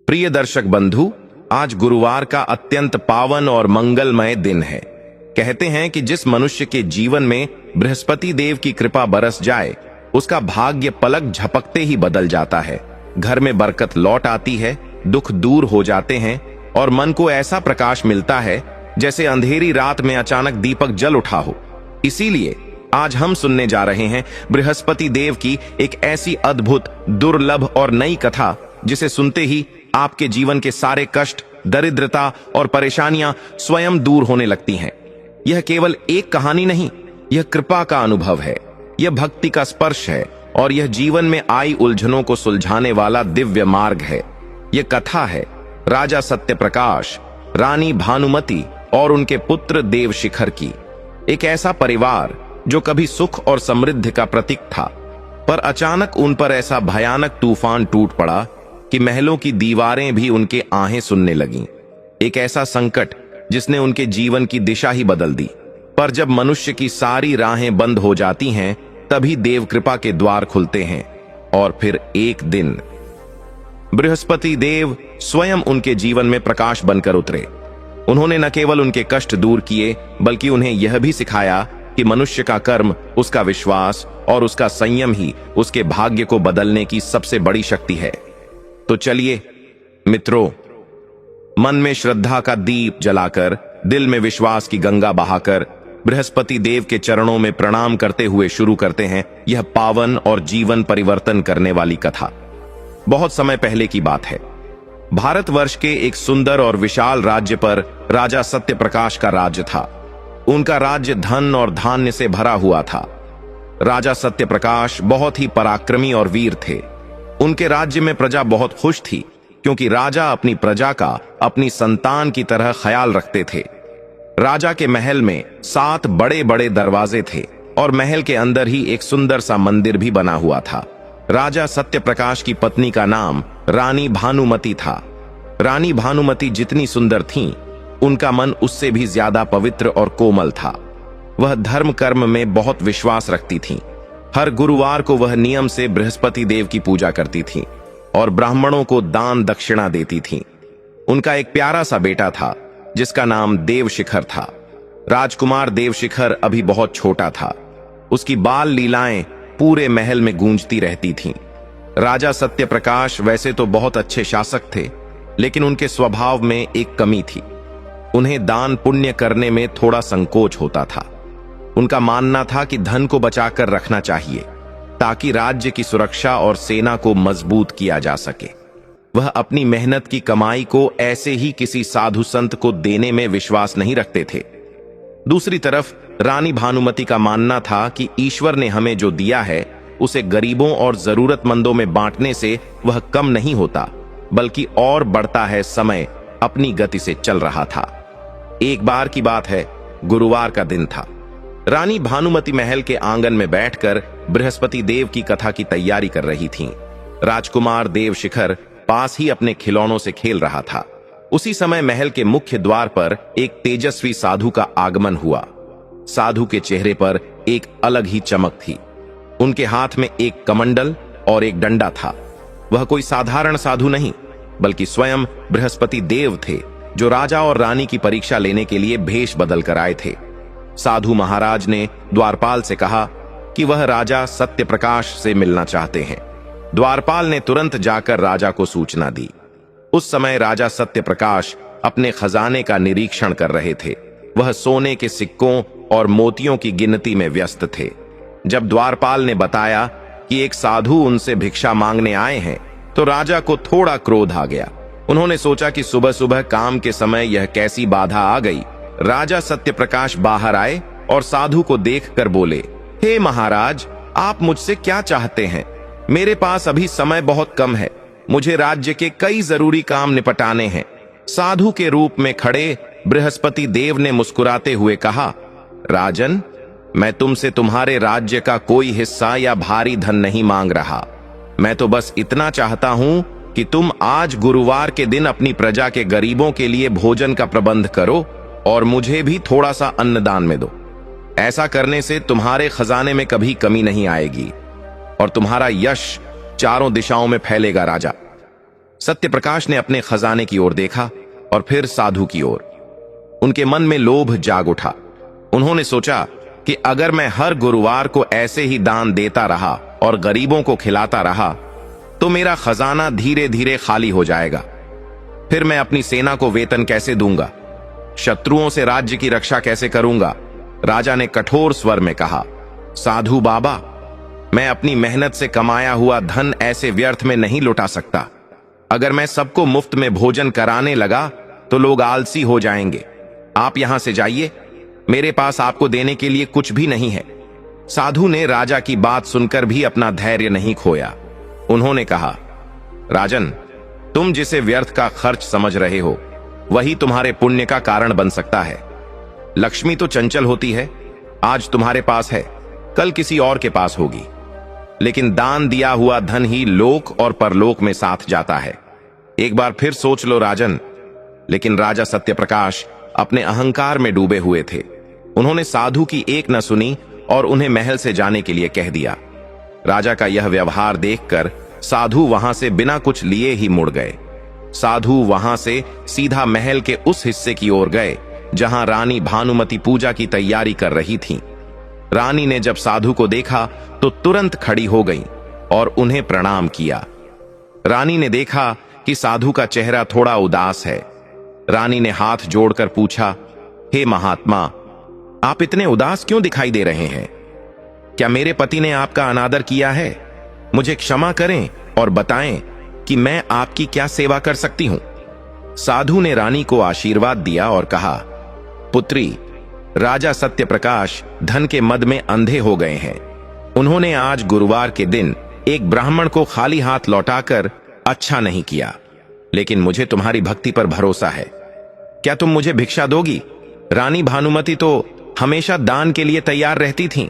प्रिय दर्शक बंधु, आज गुरुवार का अत्यंत पावन और मंगलमय दिन है। कहते हैं कि जिस मनुष्य के जीवन में बृहस्पति देव की कृपा बरस जाए, उसका भाग्य पलक झपकते ही बदल जाता है। घर में बरकत लौट आती है, दुख दूर हो जाते हैं और मन को ऐसा प्रकाश मिलता है जैसे अंधेरी रात में अचानक दीपक जल उठा हो। इसीलिए आज हम सुनने जा रहे हैं बृहस्पति देव की एक ऐसी अद्भुत, दुर्लभ और नई कथा जिसे सुनते ही आपके जीवन के सारे कष्ट, दरिद्रता और परेशानियां स्वयं दूर होने लगती हैं। यह केवल एक कहानी नहीं, यह कृपा का अनुभव है, यह भक्ति का स्पर्श है और यह जीवन में आई उलझनों को सुलझाने वाला दिव्य मार्ग है। यह कथा है राजा सत्यप्रकाश, रानी भानुमति और उनके पुत्र देवशिखर की। एक ऐसा परिवार जो कभी सुख और समृद्धि का प्रतीक था, पर अचानक उन पर ऐसा भयानक तूफान टूट पड़ा कि महलों की दीवारें भी उनके आहें सुनने लगीं। एक ऐसा संकट जिसने उनके जीवन की दिशा ही बदल दी। पर जब मनुष्य की सारी राहें बंद हो जाती हैं, तभी देव कृपा के द्वार खुलते हैं। और फिर एक दिन बृहस्पति देव स्वयं उनके जीवन में प्रकाश बनकर उतरे। उन्होंने न केवल उनके कष्ट दूर किए, बल्कि उन्हें यह भी सिखाया कि मनुष्य का कर्म, उसका विश्वास और उसका संयम ही उसके भाग्य को बदलने की सबसे बड़ी शक्ति है। तो चलिए मित्रों, मन में श्रद्धा का दीप जलाकर, दिल में विश्वास की गंगा बहाकर बृहस्पति देव के चरणों में प्रणाम करते हुए शुरू करते हैं यह पावन और जीवन परिवर्तन करने वाली कथा। बहुत समय पहले की बात है। भारतवर्ष के एक सुंदर और विशाल राज्य पर राजा सत्यप्रकाश का राज्य था। उनका राज्य धन और धान्य से भरा हुआ था। राजा सत्यप्रकाश बहुत ही पराक्रमी और वीर थे। उनके राज्य में प्रजा बहुत खुश थी, क्योंकि राजा अपनी प्रजा का अपनी संतान की तरह ख्याल रखते थे। राजा के महल में 7 बड़े बड़े दरवाजे थे और महल के अंदर ही एक सुंदर सा मंदिर भी बना हुआ था। राजा सत्यप्रकाश की पत्नी का नाम रानी भानुमति था। रानी भानुमति जितनी सुंदर थीं, उनका मन उससे भी ज्यादा पवित्र और कोमल था। वह धर्म कर्म में बहुत विश्वास रखती थीं। हर गुरुवार को वह नियम से बृहस्पति देव की पूजा करती थीं और ब्राह्मणों को दान दक्षिणा देती थीं। उनका एक प्यारा सा बेटा था जिसका नाम देवशिखर था। राजकुमार देवशिखर अभी बहुत छोटा था। उसकी बाल लीलाएं पूरे महल में गूंजती रहती थीं। राजा सत्यप्रकाश वैसे तो बहुत अच्छे शासक थे, लेकिन उनके स्वभाव में एक कमी थी। उन्हें दान पुण्य करने में थोड़ा संकोच होता था। उनका मानना था कि धन को बचाकर रखना चाहिए, ताकि राज्य की सुरक्षा और सेना को मजबूत किया जा सके। वह अपनी मेहनत की कमाई को ऐसे ही किसी साधु संत को देने में विश्वास नहीं रखते थे। दूसरी तरफ रानी भानुमति का मानना था कि ईश्वर ने हमें जो दिया है, उसे गरीबों और जरूरतमंदों में बांटने से वह कम नहीं होता, बल्कि और बढ़ता है। समय अपनी गति से चल रहा था। एक बार की बात है, गुरुवार का दिन था। रानी भानुमति महल के आंगन में बैठकर बृहस्पति देव की कथा की तैयारी कर रही थीं। राजकुमार देवशिखर पास ही अपने खिलौनों से खेल रहा था। उसी समय महल के मुख्य द्वार पर एक तेजस्वी साधु का आगमन हुआ। साधु के चेहरे पर एक अलग ही चमक थी। उनके हाथ में एक कमंडल और एक डंडा था। वह कोई साधारण साधु नहीं, बल्कि स्वयं बृहस्पति देव थे, जो राजा और रानी की परीक्षा लेने के लिए भेष बदल कर आए थे। साधु महाराज ने द्वारपाल से कहा कि वह राजा सत्यप्रकाश से मिलना चाहते हैं। द्वारपाल ने तुरंत जाकर राजा को सूचना दी। उस समय राजा सत्यप्रकाश अपने खजाने का निरीक्षण कर रहे थे। वह सोने के सिक्कों और मोतियों की गिनती में व्यस्त थे। जब द्वारपाल ने बताया कि एक साधु उनसे भिक्षा मांगने आए हैं, तो राजा को थोड़ा क्रोध आ गया। उन्होंने सोचा कि सुबह सुबह काम के समय यह कैसी बाधा आ गई। राजा सत्यप्रकाश बाहर आए और साधु को देखकर बोले, हे महाराज, आप मुझसे क्या चाहते हैं? मेरे पास अभी समय बहुत कम है। मुझे राज्य के कई जरूरी काम निपटाने हैं। साधु के रूप में खड़े बृहस्पति देव ने मुस्कुराते हुए कहा, राजन, मैं तुमसे तुम्हारे राज्य का कोई हिस्सा या भारी धन नहीं मांग रहा। मैं तो बस इतना चाहता हूं कि तुम आज गुरुवार के दिन अपनी प्रजा के गरीबों के लिए भोजन का प्रबंध करो और मुझे भी थोड़ा सा अन्नदान में दो। ऐसा करने से तुम्हारे खजाने में कभी कमी नहीं आएगी और तुम्हारा यश चारों दिशाओं में फैलेगा। राजा सत्यप्रकाश ने अपने खजाने की ओर देखा और फिर साधु की ओर। उनके मन में लोभ जाग उठा। उन्होंने सोचा कि अगर मैं हर गुरुवार को ऐसे ही दान देता रहा और गरीबों को खिलाता रहा तो मेरा खजाना धीरे धीरे खाली हो जाएगा। फिर मैं अपनी सेना को वेतन कैसे दूंगा, शत्रुओं से राज्य की रक्षा कैसे करूंगा। राजा ने कठोर स्वर में कहा, साधु बाबा, मैं अपनी मेहनत से कमाया हुआ धन ऐसे व्यर्थ में नहीं लुटा सकता। अगर मैं सबको मुफ्त में भोजन कराने लगा तो लोग आलसी हो जाएंगे। आप यहां से जाइए, मेरे पास आपको देने के लिए कुछ भी नहीं है। साधु ने राजा की बात सुनकर भी अपना धैर्य नहीं खोया। उन्होंने कहा, राजन, तुम जिसे व्यर्थ का खर्च समझ रहे हो वही तुम्हारे पुण्य का कारण बन सकता है। लक्ष्मी तो चंचल होती है, आज तुम्हारे पास है, कल किसी और के पास होगी, लेकिन दान दिया हुआ धन ही लोक और परलोक में साथ जाता है। एक बार फिर सोच लो राजन। लेकिन राजा सत्यप्रकाश अपने अहंकार में डूबे हुए थे। उन्होंने साधु की एक न सुनी और उन्हें महल से जाने के लिए कह दिया। राजा का यह व्यवहार देखकर साधु वहां से बिना कुछ लिए ही मुड़ गए। साधु वहां से सीधा महल के उस हिस्से की ओर गए जहां रानी भानुमति पूजा की तैयारी कर रही थीं। रानी ने जब साधु को देखा तो तुरंत खड़ी हो गई और उन्हें प्रणाम किया। रानी ने देखा कि साधु का चेहरा थोड़ा उदास है। रानी ने हाथ जोड़कर पूछा, हे महात्मा, आप इतने उदास क्यों दिखाई दे रहे हैं? क्या मेरे पति ने आपका अनादर किया है? मुझे क्षमा करें और बताएं कि मैं आपकी क्या सेवा कर सकती हूं। साधु ने रानी को आशीर्वाद दिया और कहा, पुत्री, राजा सत्यप्रकाश धन के मद में अंधे हो गए हैं। उन्होंने आज गुरुवार के दिन एक ब्राह्मण को खाली हाथ लौटाकर अच्छा नहीं किया, लेकिन मुझे तुम्हारी भक्ति पर भरोसा है। क्या तुम मुझे भिक्षा दोगी? रानी भानुमति तो हमेशा दान के लिए तैयार रहती थीं।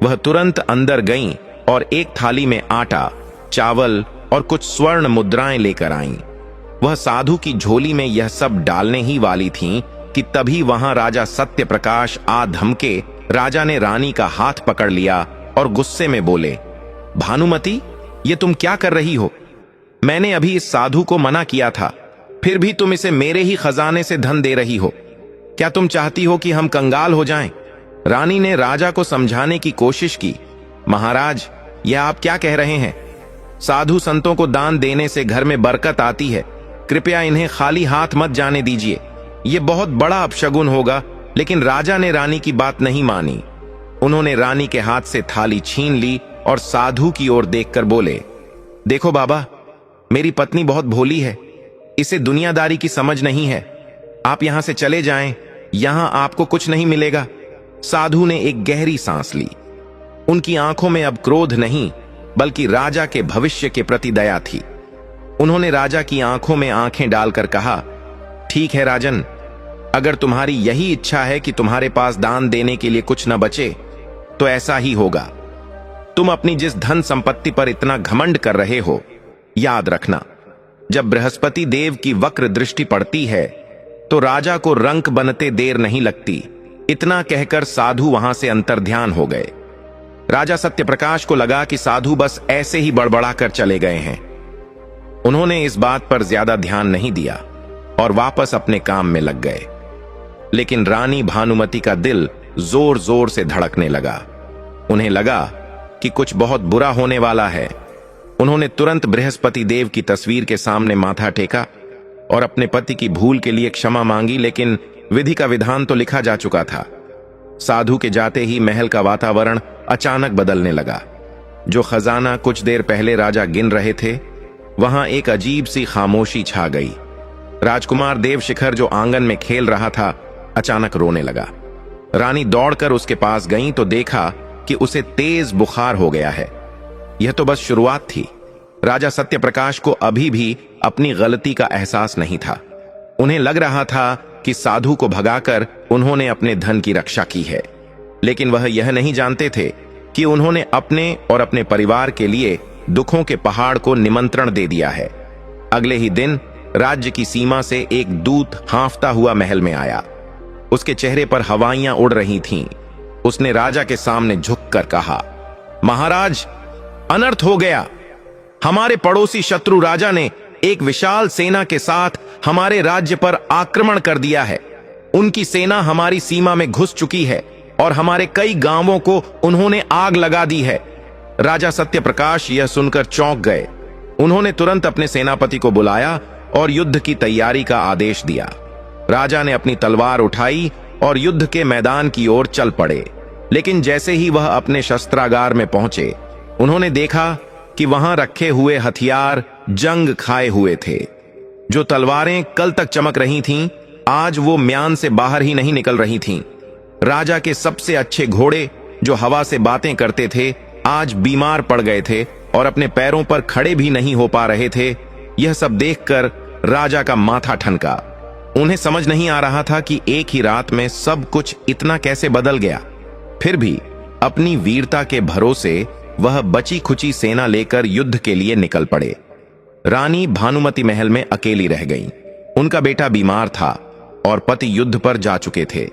वह तुरंत अंदर गईं और एक थाली में आटा, चावल और कुछ स्वर्ण मुद्राएं लेकर आईं। वह साधु की झोली में यह सब डालने ही वाली थीं कि तभी वहां राजा सत्यप्रकाश आ धमके। राजा ने रानी का हाथ पकड़ लिया और गुस्से में बोले, भानुमति, ये तुम क्या कर रही हो? मैंने अभी इस साधु को मना किया था, फिर भी तुम इसे मेरे ही खजाने से धन दे रही हो। क्या तुम चाहती हो कि हम कंगाल हो जाएं? रानी ने राजा को समझाने की कोशिश की। महाराज, यह आप क्या कह रहे हैं? साधु संतों को दान देने से घर में बरकत आती है। कृपया इन्हें खाली हाथ मत जाने दीजिए, यह बहुत बड़ा अपशगुन होगा। लेकिन राजा ने रानी की बात नहीं मानी। उन्होंने रानी के हाथ से थाली छीन ली और साधु की ओर देखकर बोले, देखो बाबा, मेरी पत्नी बहुत भोली है, इसे दुनियादारी की समझ नहीं है। आप यहां से चले जाएं, यहां आपको कुछ नहीं मिलेगा। साधु ने एक गहरी सांस ली। उनकी आंखों में अब क्रोध नहीं बल्कि राजा के भविष्य के प्रति दया थी। उन्होंने राजा की आंखों में आंखें डालकर कहा, ठीक है राजन, अगर तुम्हारी यही इच्छा है कि तुम्हारे पास दान देने के लिए कुछ न बचे तो ऐसा ही होगा। तुम अपनी जिस धन संपत्ति पर इतना घमंड कर रहे हो, याद रखना, जब बृहस्पति देव की वक्र दृष्टि पड़ती है तो राजा को रंक बनते देर नहीं लगती। इतना कहकर साधु वहां से अंतर्ध्यान हो गए। राजा सत्यप्रकाश को लगा कि साधु बस ऐसे ही बड़बड़ा कर चले गए हैं। उन्होंने इस बात पर ज्यादा ध्यान नहीं दिया और वापस अपने काम में लग गए। लेकिन रानी भानुमति का दिल जोर जोर से धड़कने लगा। उन्हें लगा कि कुछ बहुत बुरा होने वाला है। उन्होंने तुरंत बृहस्पति देव की तस्वीर के सामने माथा टेका और अपने पति की भूल के लिए क्षमा मांगी। लेकिन विधि का विधान तो लिखा जा चुका था। साधु के जाते ही महल का वातावरण अचानक बदलने लगा। जो खजाना कुछ देर पहले राजा गिन रहे थे, वहां एक अजीब सी खामोशी छा गई। राजकुमार देवशिखर जो आंगन में खेल रहा था, अचानक रोने लगा। रानी दौड़कर उसके पास गई तो देखा कि उसे तेज बुखार हो गया है। यह तो बस शुरुआत थी। राजा सत्यप्रकाश को अभी भी अपनी गलती का एहसास नहीं था। उन्हें लग रहा था कि साधु को भगाकर उन्होंने अपने धन की रक्षा की है, लेकिन वह यह नहीं जानते थे कि उन्होंने अपने और अपने परिवार के लिए दुखों के पहाड़ को निमंत्रण दे दिया है। अगले ही दिन राज्य की सीमा से एक दूत हांफता हुआ महल में आया। उसके चेहरे पर हवाइयां उड़ रही थीं। उसने राजा के सामने झुककर कहा, महाराज, अनर्थ हो गया। हमारे पड़ोसी शत्रु राजा ने एक विशाल सेना के साथ हमारे राज्य पर आक्रमण कर दिया है। उनकी सेना हमारी सीमा में घुस चुकी है और हमारे कई गांवों को उन्होंने आग लगा दी है। राजा सत्यप्रकाश यह सुनकर चौंक गए। उन्होंने तुरंत अपने सेनापति को बुलाया और युद्ध की तैयारी का आदेश दिया। राजा ने अपनी तलवार उठाई और युद्ध के मैदान की ओर चल पड़े। लेकिन जैसे ही वह अपने शस्त्रागार में पहुंचे, उन्होंने देखा कि वहां रखे हुए हथियार जंग खाए हुए थे। जो तलवारें कल तक चमक रही थीं, आज वो म्यान से बाहर ही नहीं निकल रही थीं। राजा के सबसे अच्छे घोड़े जो हवा से बातें करते थे, आज बीमार पड़ गए थे और अपने पैरों पर खड़े भी नहीं हो पा रहे थे। यह सब देखकर राजा का माथा ठनका। उन्हें समझ नहीं आ रहा था कि एक ही रात में सब कुछ इतना कैसे बदल गया। फिर भी अपनी वीरता के भरोसे वह बची खुची सेना लेकर युद्ध के लिए निकल पड़े। रानी भानुमति महल में अकेली रह गईं। उनका बेटा बीमार था और पति युद्ध पर जा चुके थे।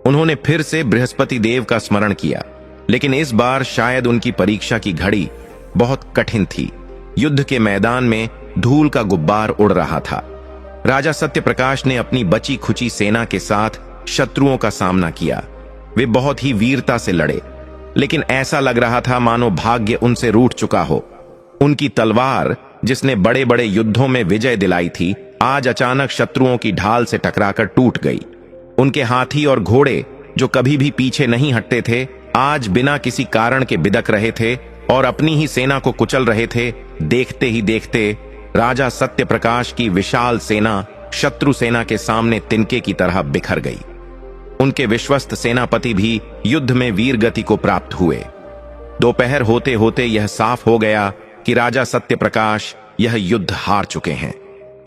उन्होंने फिर से बृहस्पति देव का स्मरण किया, लेकिन इस बार शायद उनकी परीक्षा की घड़ी बहुत कठिन थी। युद्ध के मैदान में धूल का गुब्बार उड़ रहा था। राजा सत्यप्रकाश ने अपनी बची खुची सेना के साथ शत्रुओं का सामना किया। वे बहुत ही वीरता से लड़े, लेकिन ऐसा लग रहा था मानो भाग्य उनसे रूठ चुका हो। उनकी तलवार, जिसने बड़े बड़े युद्धों में विजय दिलाई थी, आज अचानक शत्रुओं की ढाल से टकराकर टूट गई। उनके हाथी और घोड़े, जो कभी भी पीछे नहीं हटते थे, आज बिना किसी कारण के बिदक रहे थे और अपनी ही सेना को कुचल रहे थे। देखते ही देखते राजा सत्यप्रकाश की विशाल सेना शत्रु सेना के सामने तिनके की तरह बिखर गई। उनके विश्वस्त सेनापति भी युद्ध में वीर गति को प्राप्त हुए। दोपहर होते होते यह साफ हो गया कि राजा सत्यप्रकाश यह युद्ध हार चुके हैं।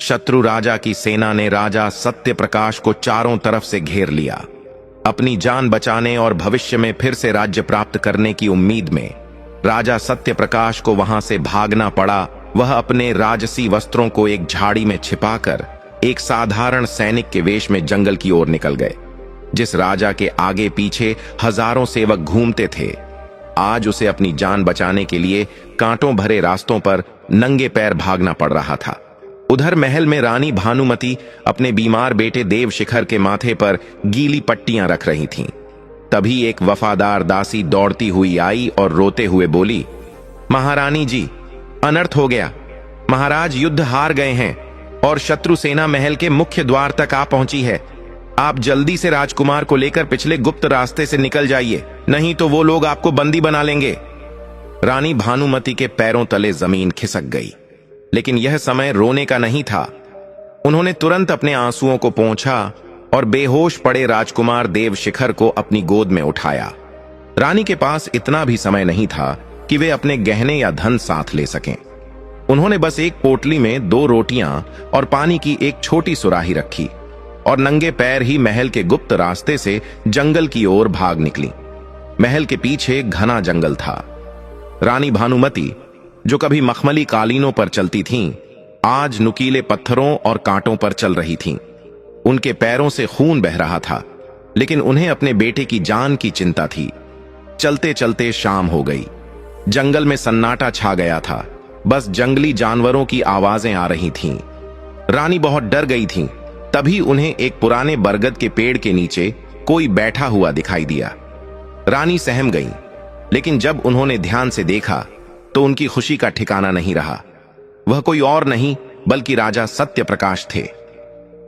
शत्रु राजा की सेना ने राजा सत्यप्रकाश को चारों तरफ से घेर लिया। अपनी जान बचाने और भविष्य में फिर से राज्य प्राप्त करने की उम्मीद में राजा सत्यप्रकाश को वहां से भागना पड़ा। वह अपने राजसी वस्त्रों को एक झाड़ी में छिपाकर एक साधारण सैनिक के वेश में जंगल की ओर निकल गए। जिस राजा के आगे पीछे हजारों सेवक घूमते थे, आज उसे अपनी जान बचाने के लिए कांटों भरे रास्तों पर नंगे पैर भागना पड़ रहा था। उधर महल में रानी भानुमति अपने बीमार बेटे देवशिखर के माथे पर गीली पट्टियां रख रही थीं। तभी एक वफादार दासी दौड़ती हुई आई और रोते हुए बोली, महारानी जी, अनर्थ हो गया। महाराज युद्ध हार गए हैं और शत्रु सेना महल के मुख्य द्वार तक आ पहुंची है। आप जल्दी से राजकुमार को लेकर पिछले गुप्त रास्ते से निकल जाइए, नहीं तो वो लोग आपको बंदी बना लेंगे। रानी भानुमति के पैरों तले जमीन खिसक गई, लेकिन यह समय रोने का नहीं था। उन्होंने तुरंत अपने आंसुओं को पोंछा और बेहोश पड़े राजकुमार देवशिखर को अपनी गोद में उठाया। रानी के पास इतना भी समय नहीं था कि वे अपने गहने या धन साथ ले सकें। उन्होंने बस एक पोटली में 2 रोटियां और पानी की एक छोटी सुराही रखी और नंगे पैर ही महल के गुप्त रास्ते से जंगल की ओर भाग निकली। महल के पीछे घना जंगल था। रानी भानुमति, जो कभी मखमली कालीनों पर चलती थीं, आज नुकीले पत्थरों और कांटों पर चल रही थीं। उनके पैरों से खून बह रहा था, लेकिन उन्हें अपने बेटे की जान की चिंता थी। चलते चलते शाम हो गई। जंगल में सन्नाटा छा गया था। बस जंगली जानवरों की आवाजें आ रही थीं। रानी बहुत डर गई थीं। तभी उन्हें एक पुराने बरगद के पेड़ के नीचे कोई बैठा हुआ दिखाई दिया। रानी सहम गईं, लेकिन जब उन्होंने ध्यान से देखा तो उनकी खुशी का ठिकाना नहीं रहा। वह कोई और नहीं बल्कि राजा सत्यप्रकाश थे।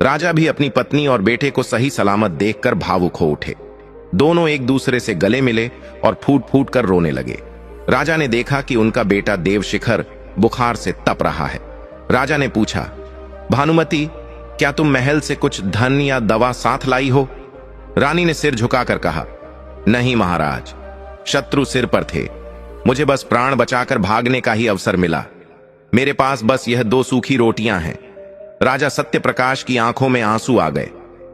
राजा भी अपनी पत्नी और बेटे को सही सलामत देखकर भावुक हो उठे। दोनों एक दूसरे से गले मिले और फूट फूट कर रोने लगे। राजा ने देखा कि उनका बेटा देवशिखर बुखार से तप रहा है। राजा ने पूछा, भानुमति, क्या तुम महल से कुछ धन या दवा साथ लाई हो? रानी ने सिर झुकाकर कहा, नहीं महाराज, शत्रु सिर पर थे। मुझे बस प्राण बचाकर भागने का ही अवसर मिला। मेरे पास बस यह 2 सूखी रोटियां हैं। राजा सत्यप्रकाश की आंखों में आंसू आ गए।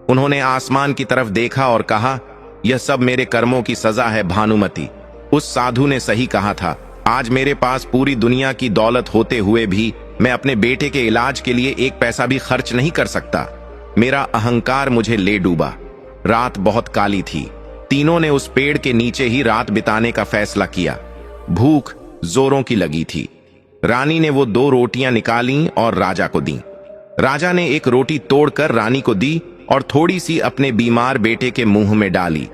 उन्होंने आसमान की तरफ देखा और कहा, यह सब मेरे कर्मों की सजा है भानुमति। उस साधु ने सही कहा था। आज मेरे पास पूरी दुनिया की दौलत होते हुए भी मैं अपने बेटे के इलाज के लिए 1 पैसा भी खर्च नहीं कर सकता। मेरा अहंकार मुझे ले डूबा। रात बहुत काली थी। तीनों ने उस पेड़ के नीचे ही रात बिताने का फैसला किया। भूख जोरों की लगी थी। रानी ने वो 2 रोटियां निकाली और राजा को दी। राजा ने एक रोटी तोड़कर रानी को दी और थोड़ी सी अपने बीमार बेटे के मुंह में डाली,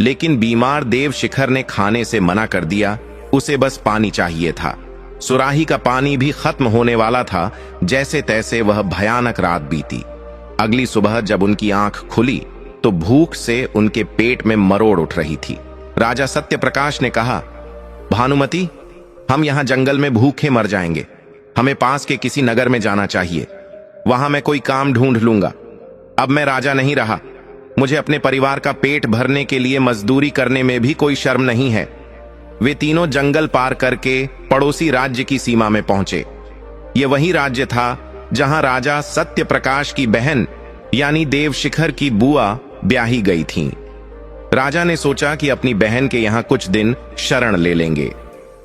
लेकिन बीमार देव शिखर ने खाने से मना कर दिया। उसे बस पानी चाहिए था। सुराही का पानी भी खत्म होने वाला था। जैसे तैसे वह भयानक रात बीती। अगली सुबह जब उनकी आंख खुली तो भूख से उनके पेट में मरोड़ उठ रही थी। राजा सत्यप्रकाश ने कहा, भानुमति, हम यहां जंगल में भूखे मर जाएंगे। हमें पास के किसी नगर में जाना चाहिए। वहां मैं कोई काम ढूंढ लूंगा। अब मैं राजा नहीं रहा। मुझे अपने परिवार का पेट भरने के लिए मजदूरी करने में भी कोई शर्म नहीं है। वे तीनों जंगल पार करके पड़ोसी राज्य की सीमा में पहुंचे। यह वही राज्य था जहां राजा सत्यप्रकाश की बहन यानी देवशिखर की बुआ ब्याही गई थीं। राजा ने सोचा कि अपनी बहन के यहां कुछ दिन शरण ले लेंगे,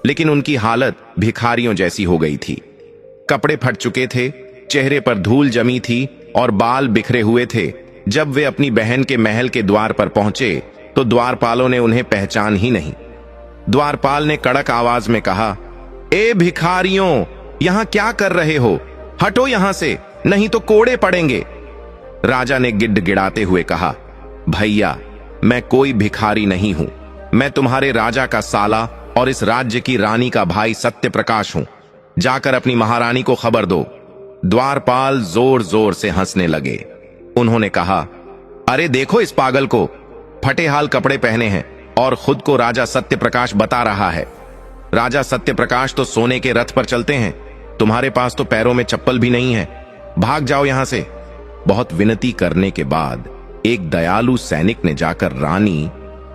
लेकिन उनकी हालत भिखारियों जैसी हो गई थी। कपड़े फट चुके थे, चेहरे पर धूल जमी थी और बाल बिखरे हुए थे। जब वे अपनी बहन के महल के द्वार पर पहुंचे तो द्वारपालों ने उन्हें पहचान ही नहीं। द्वारपाल ने कड़क आवाज में कहा, ए भिखारियों, यहां क्या कर रहे हो? हटो यहां से, नहीं तो कोड़े पड़ेंगे। राजा ने गिड़गिड़ाते हुए कहा, भैया, मैं कोई भिखारी नहीं हूं। मैं तुम्हारे राजा का साला और इस राज्य की रानी का भाई सत्यप्रकाश हूं। जाकर अपनी महारानी को खबर दो। द्वारपाल जोर जोर से हंसने लगे। उन्होंने कहा, अरे देखो इस पागल को, फटे हाल कपड़े पहने हैं और खुद को राजा सत्यप्रकाश बता रहा है। राजा सत्यप्रकाश तो सोने के रथ पर चलते हैं, तुम्हारे पास तो पैरों में चप्पल भी नहीं है। भाग जाओ यहां से। बहुत विनती करने के बाद एक दयालु सैनिक ने जाकर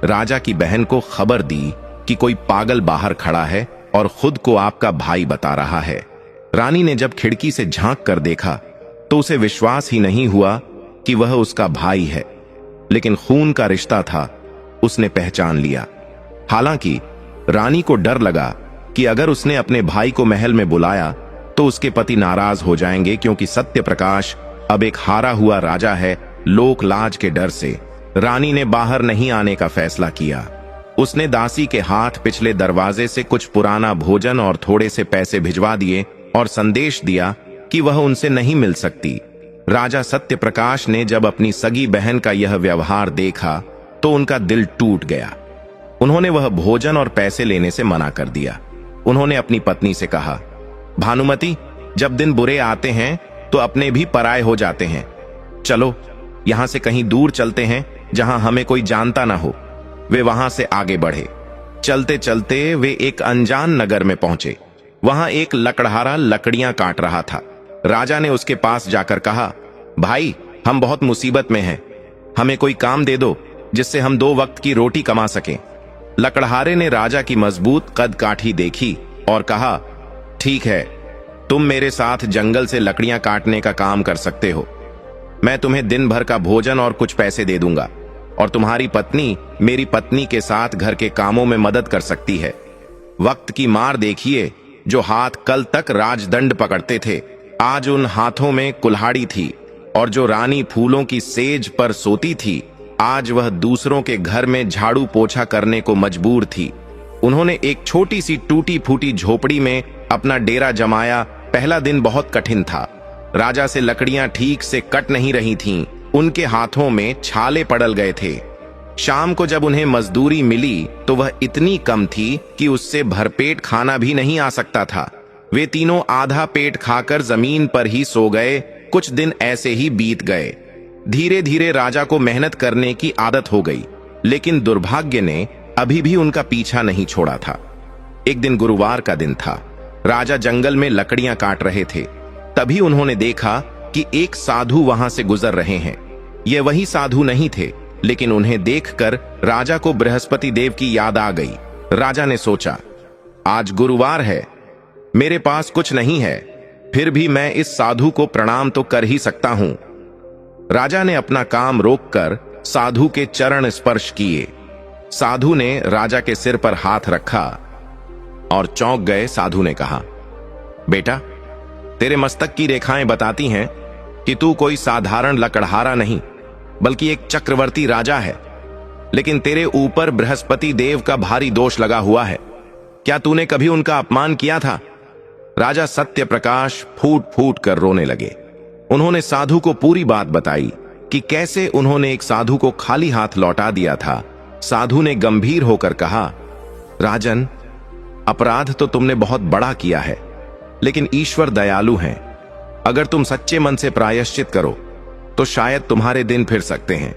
राजा की बहन को खबर दी कि कोई पागल बाहर खड़ा है और खुद को आपका भाई बता रहा है। रानी ने जब खिड़की से झांक कर देखा तो उसे विश्वास ही नहीं हुआ कि वह उसका भाई है, लेकिन खून का रिश्ता था। उसने पहचान लिया। हालांकि रानी को डर लगा कि अगर उसने अपने भाई को महल में बुलाया तो उसके पति नाराज हो जाएंगे, क्योंकि सत्यप्रकाश अब एक हारा हुआ राजा है। लोक लाज के डर से रानी ने बाहर नहीं आने का फैसला किया। उसने दासी के हाथ पिछले दरवाजे से कुछ पुराना भोजन और थोड़े से पैसे भिजवा दिए और संदेश दिया कि वह उनसे नहीं मिल सकती। राजा सत्यप्रकाश ने जब अपनी सगी बहन का यह व्यवहार देखा तो उनका दिल टूट गया। उन्होंने वह भोजन और पैसे लेने से मना कर दिया। उन्होंने अपनी पत्नी से कहा, भानुमति, जब दिन बुरे आते हैं तो अपने भी पराये हो जाते हैं। चलो यहां से कहीं दूर चलते हैं जहां हमें कोई जानता ना हो। वे वहां से आगे बढ़े। चलते चलते वे एक अनजान नगर में पहुंचे। वहां एक लकड़हारा लकड़ियां काट रहा था। राजा ने उसके पास जाकर कहा, भाई, हम बहुत मुसीबत में हैं। हमें कोई काम दे दो जिससे हम 2 वक्त की रोटी कमा सकें। लकड़हारे ने राजा की मजबूत कद काठी देखी और कहा, ठीक है, तुम मेरे साथ जंगल से लकड़ियां काटने का काम कर सकते हो। मैं तुम्हें दिन भर का भोजन और कुछ पैसे दे दूंगा और तुम्हारी पत्नी मेरी पत्नी के साथ घर के कामों में मदद कर सकती है। वक्त की मार देखिए, जो हाथ कल तक राजदंड पकड़ते थे आज उन हाथों में कुल्हाड़ी थी, और जो रानी फूलों की सेज पर सोती थी आज वह दूसरों के घर में झाड़ू पोछा करने को मजबूर थी। उन्होंने एक छोटी सी टूटी फूटी झोपड़ी में अपना डेरा जमाया। पहला दिन बहुत कठिन था। राजा से लकड़ियां ठीक से कट नहीं रही थीं। उनके हाथों में छाले पड़ल गए थे। शाम को जब उन्हें मजदूरी मिली तो वह इतनी कम थी कि उससे भरपेट खाना भी नहीं आ सकता था। वे तीनों आधा पेट खाकर जमीन पर ही सो गए। कुछ दिन ऐसे ही बीत गए। धीरे धीरे राजा को मेहनत करने की आदत हो गई, लेकिन दुर्भाग्य ने अभी भी उनका पीछा नहीं छोड़ा था। एक दिन गुरुवार का दिन था। राजा जंगल में लकड़ियां काट रहे थे। तभी उन्होंने देखा कि एक साधु वहां से गुजर रहे हैं। ये वही साधु नहीं थे, लेकिन उन्हें देखकर राजा को बृहस्पति देव की याद आ गई। राजा ने सोचा, आज गुरुवार है, मेरे पास कुछ नहीं है, फिर भी मैं इस साधु को प्रणाम तो कर ही सकता हूं। राजा ने अपना काम रोककर साधु के चरण स्पर्श किए। साधु ने राजा के सिर पर हाथ रखा और चौंक गए। साधु ने कहा, बेटा, तेरे मस्तक की रेखाएं बताती हैं कि तू कोई साधारण लकड़हारा नहीं बल्कि एक चक्रवर्ती राजा है, लेकिन तेरे ऊपर बृहस्पति देव का भारी दोष लगा हुआ है। क्या तूने कभी उनका अपमान किया था? राजा सत्य प्रकाश फूट फूट कर रोने लगे। उन्होंने साधु को पूरी बात बताई कि कैसे उन्होंने एक साधु को खाली हाथ लौटा दिया था। साधु ने गंभीर होकर कहा, राजन, अपराध तो तुमने बहुत बड़ा किया है, लेकिन ईश्वर दयालु हैं। अगर तुम सच्चे मन से प्रायश्चित करो तो शायद तुम्हारे दिन फिर सकते हैं।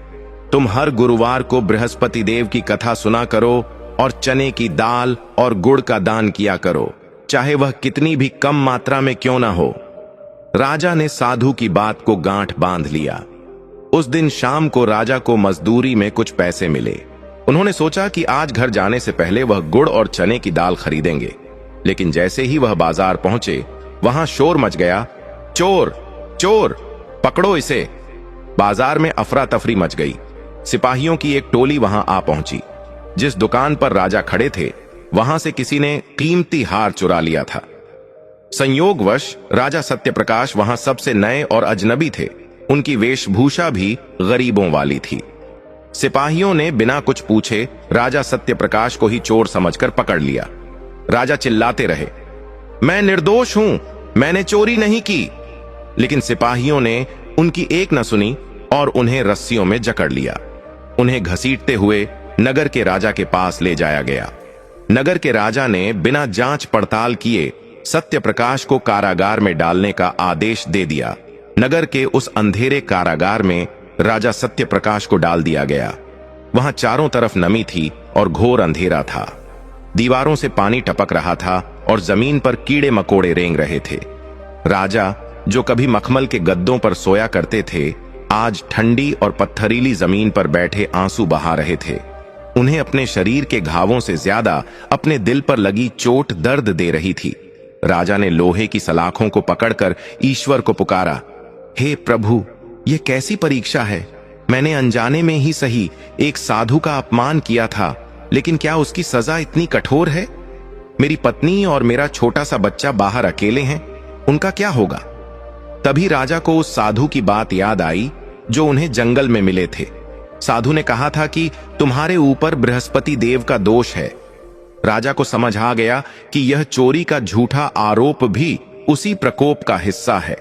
तुम हर गुरुवार को बृहस्पति देव की कथा सुना करो और चने की दाल और गुड़ का दान किया करो, चाहे वह कितनी भी कम मात्रा में क्यों ना हो। राजा ने साधु की बात को गांठ बांध लिया। उस दिन शाम को राजा को मजदूरी में कुछ पैसे मिले। उन्होंने सोचा कि आज घर जाने से पहले वह गुड़ और चने की दाल खरीदेंगे, लेकिन जैसे ही वह बाजार पहुंचे वहां शोर मच गया, चोर चोर, पकड़ो इसे। बाजार में अफरा तफरी मच गई। सिपाहियों की एक टोली वहां आ पहुंची। जिस दुकान पर राजा खड़े थे वहां से किसी ने कीमती हार चुरा लिया था। संयोगवश राजा सत्यप्रकाश वहां सबसे नए और अजनबी थे। उनकी वेशभूषा भी गरीबों वाली थी। सिपाहियों ने बिना कुछ पूछे राजा सत्यप्रकाश को ही चोर समझकर पकड़ लिया। राजा चिल्लाते रहे, मैं निर्दोष हूं, मैंने चोरी नहीं की। लेकिन सिपाहियों ने उनकी एक न सुनी और उन्हें रस्सियों में जकड़ लिया। उन्हें घसीटते हुए नगर के राजा के पास ले जाया गया। नगर के राजा ने बिना जांच पड़ताल किए सत्यप्रकाश को कारागार में डालने का आदेश दे दिया। नगर के उस अंधेरे कारागार में राजा सत्यप्रकाश को डाल दिया गया। वहां चारों तरफ नमी थी और घोर अंधेरा था। दीवारों से पानी टपक रहा था और जमीन पर कीड़े मकोड़े रेंग रहे थे। राजा, जो कभी मखमल के गद्दों पर सोया करते थे, आज ठंडी और पत्थरीली जमीन पर बैठे आंसू बहा रहे थे। उन्हें अपने शरीर के घावों से ज्यादा अपने दिल पर लगी चोट दर्द दे रही थी। राजा ने लोहे की सलाखों को पकड़कर ईश्वर को पुकारा, हे प्रभु, ये कैसी परीक्षा है। मैंने अनजाने में ही सही एक साधु का अपमान किया था, लेकिन क्या उसकी सजा इतनी कठोर है? मेरी पत्नी और मेरा छोटा सा बच्चा बाहर अकेले हैं, उनका क्या होगा? तभी राजा को उस साधु की बात याद आई जो उन्हें जंगल में मिले थे। साधु ने कहा था कि तुम्हारे ऊपर बृहस्पति देव का दोष है। राजा को समझ आ गया कि यह चोरी का झूठा आरोप भी उसी प्रकोप का हिस्सा है।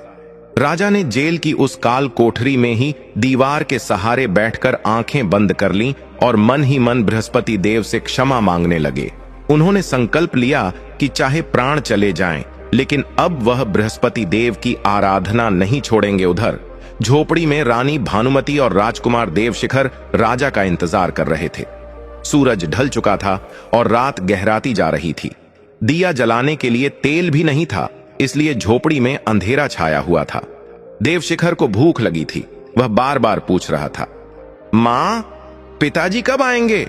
राजा ने जेल की उस काल कोठरी में ही दीवार के सहारे बैठकर आंखें बंद कर लीं और मन ही मन बृहस्पति देव से क्षमा मांगने लगे। उन्होंने संकल्प लिया कि चाहे प्राण चले जाएं, लेकिन अब वह बृहस्पति देव की आराधना नहीं छोड़ेंगे। उधर झोपड़ी में रानी भानुमति और राजकुमार देवशिखर राजा का इंतजार कर रहे थे। सूरज ढल चुका था और रात गहराती जा रही थी। दिया जलाने के लिए तेल भी नहीं था, इसलिए झोपड़ी में अंधेरा छाया हुआ था। देवशिखर को भूख लगी थी। वह बार बार पूछ रहा था, मां, पिताजी कब आएंगे?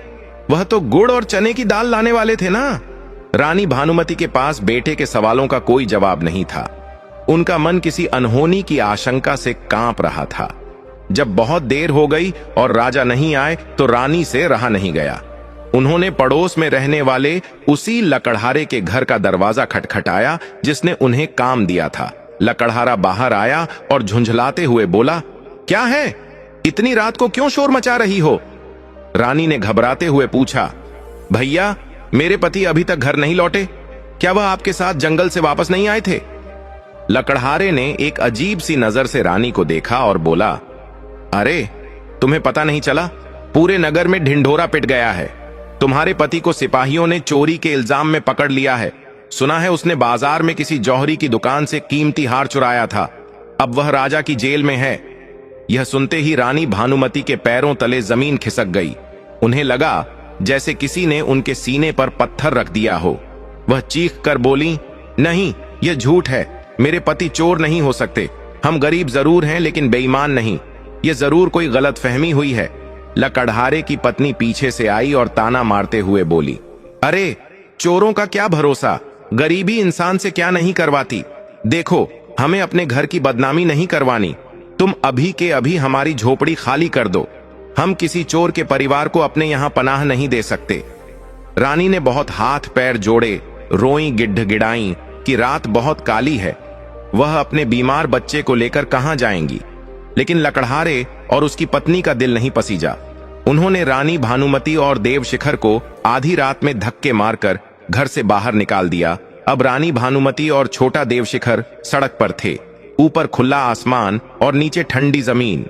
वह तो गुड़ और चने की दाल लाने वाले थे ना। रानी भानुमति के पास बेटे के सवालों का कोई जवाब नहीं था। उनका मन किसी अनहोनी की आशंका से कांप रहा था। जब बहुत देर हो गई और राजा नहीं आए तो रानी से रहा नहीं गया। उन्होंने पड़ोस में रहने वाले उसी लकड़हारे के घर का दरवाजा खटखटाया जिसने उन्हें काम दिया था। लकड़हारा बाहर आया और झुंझलाते हुए बोला, क्या है? इतनी रात को क्यों शोर मचा रही हो? रानी ने घबराते हुए पूछा, भैया, मेरे पति अभी तक घर नहीं लौटे। क्या वह आपके साथ जंगल से वापस नहीं आए थे? लकड़हारे ने एक अजीब सी नजर से रानी को देखा और बोला, अरे, तुम्हें पता नहीं चला? पूरे नगर में ढिंढोरा पिट गया है। तुम्हारे पति को सिपाहियों ने चोरी के इल्जाम में पकड़ लिया है। सुना है उसने बाजार में किसी जौहरी की दुकान से कीमती हार चुराया था। अब वह राजा की जेल में है। यह सुनते ही रानी भानुमति के पैरों तले जमीन खिसक गई। उन्हें लगा जैसे किसी ने उनके सीने पर पत्थर रख दिया हो। वह चीख कर बोली, नहीं, यह झूठ है। मेरे पति चोर नहीं हो सकते। हम गरीब जरूर हैं लेकिन बेईमान नहीं। यह जरूर कोई गलतफहमी हुई है। लकड़हारे की पत्नी पीछे से आई और ताना मारते हुए बोली, अरे, चोरों का क्या भरोसा? गरीबी इंसान से क्या नहीं करवाती। देखो, हमें अपने घर की बदनामी नहीं करवानी। तुम अभी के अभी हमारी झोपड़ी खाली कर दो। हम किसी चोर के परिवार को अपने यहां पनाह नहीं दे सकते। रानी ने बहुत हाथ पैर जोड़े, रोई गिड़गिड़ाई कि रात बहुत काली है। वह अपने बीमार बच्चे को लेकर कहां जाएंगी? लेकिन लकड़हारे और उसकी पत्नी का दिल नहीं पसीजा। उन्होंने रानी भानुमति और देवशिखर को आधी रात में धक्के मारकर घर से बाहर निकाल दिया। अब रानी भानुमति और छोटा देवशिखर सड़क पर थे। ऊपर खुला आसमान और नीचे ठंडी जमीन।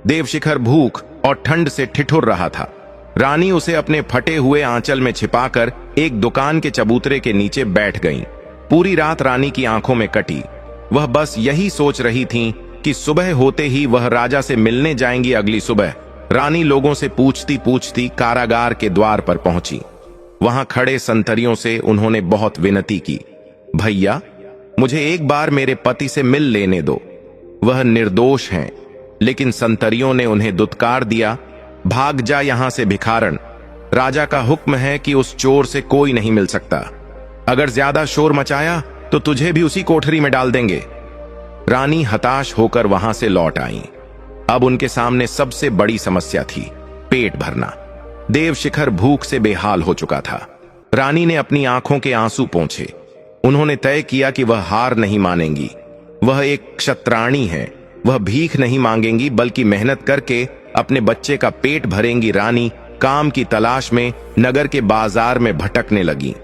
देवशिखर भूख और ठंड से ठिठुर रहा था। रानी उसे अपने फटे हुए आंचल में छिपाकर एक दुकान के चबूतरे के नीचे बैठ गईं। पूरी रात रानी की आंखों में कटी। वह बस यही सोच रही थीं कि सुबह होते ही वह राजा से मिलने जाएंगी। अगली सुबह रानी लोगों से पूछती पूछती कारागार के द्वार पर पहुंची। वहां खड़े संतरियों से उन्होंने बहुत विनती की, भैया मुझे एक बार मेरे पति से मिल लेने दो, वह निर्दोष हैं। लेकिन संतरियों ने उन्हें दुत्कार दिया, भाग जा यहां से भिखारन, राजा का हुक्म है कि उस चोर से कोई नहीं मिल सकता। अगर ज्यादा शोर मचाया तो तुझे भी उसी कोठरी में डाल देंगे। रानी हताश होकर वहां से लौट आई। अब उनके सामने सबसे बड़ी समस्या थी, पेट भरना। देवशिखर भूख से बेहाल हो चुका था। रानी ने अपनी आंखों के आंसू पोंछे। उन्होंने तय किया कि वह हार नहीं मानेंगी। वह एक क्षत्राणी है। वह भीख नहीं मांगेंगी बल्कि मेहनत करके अपने बच्चे का पेट भरेंगी। रानी काम की तलाश में नगर के बाजार में भटकने लगी।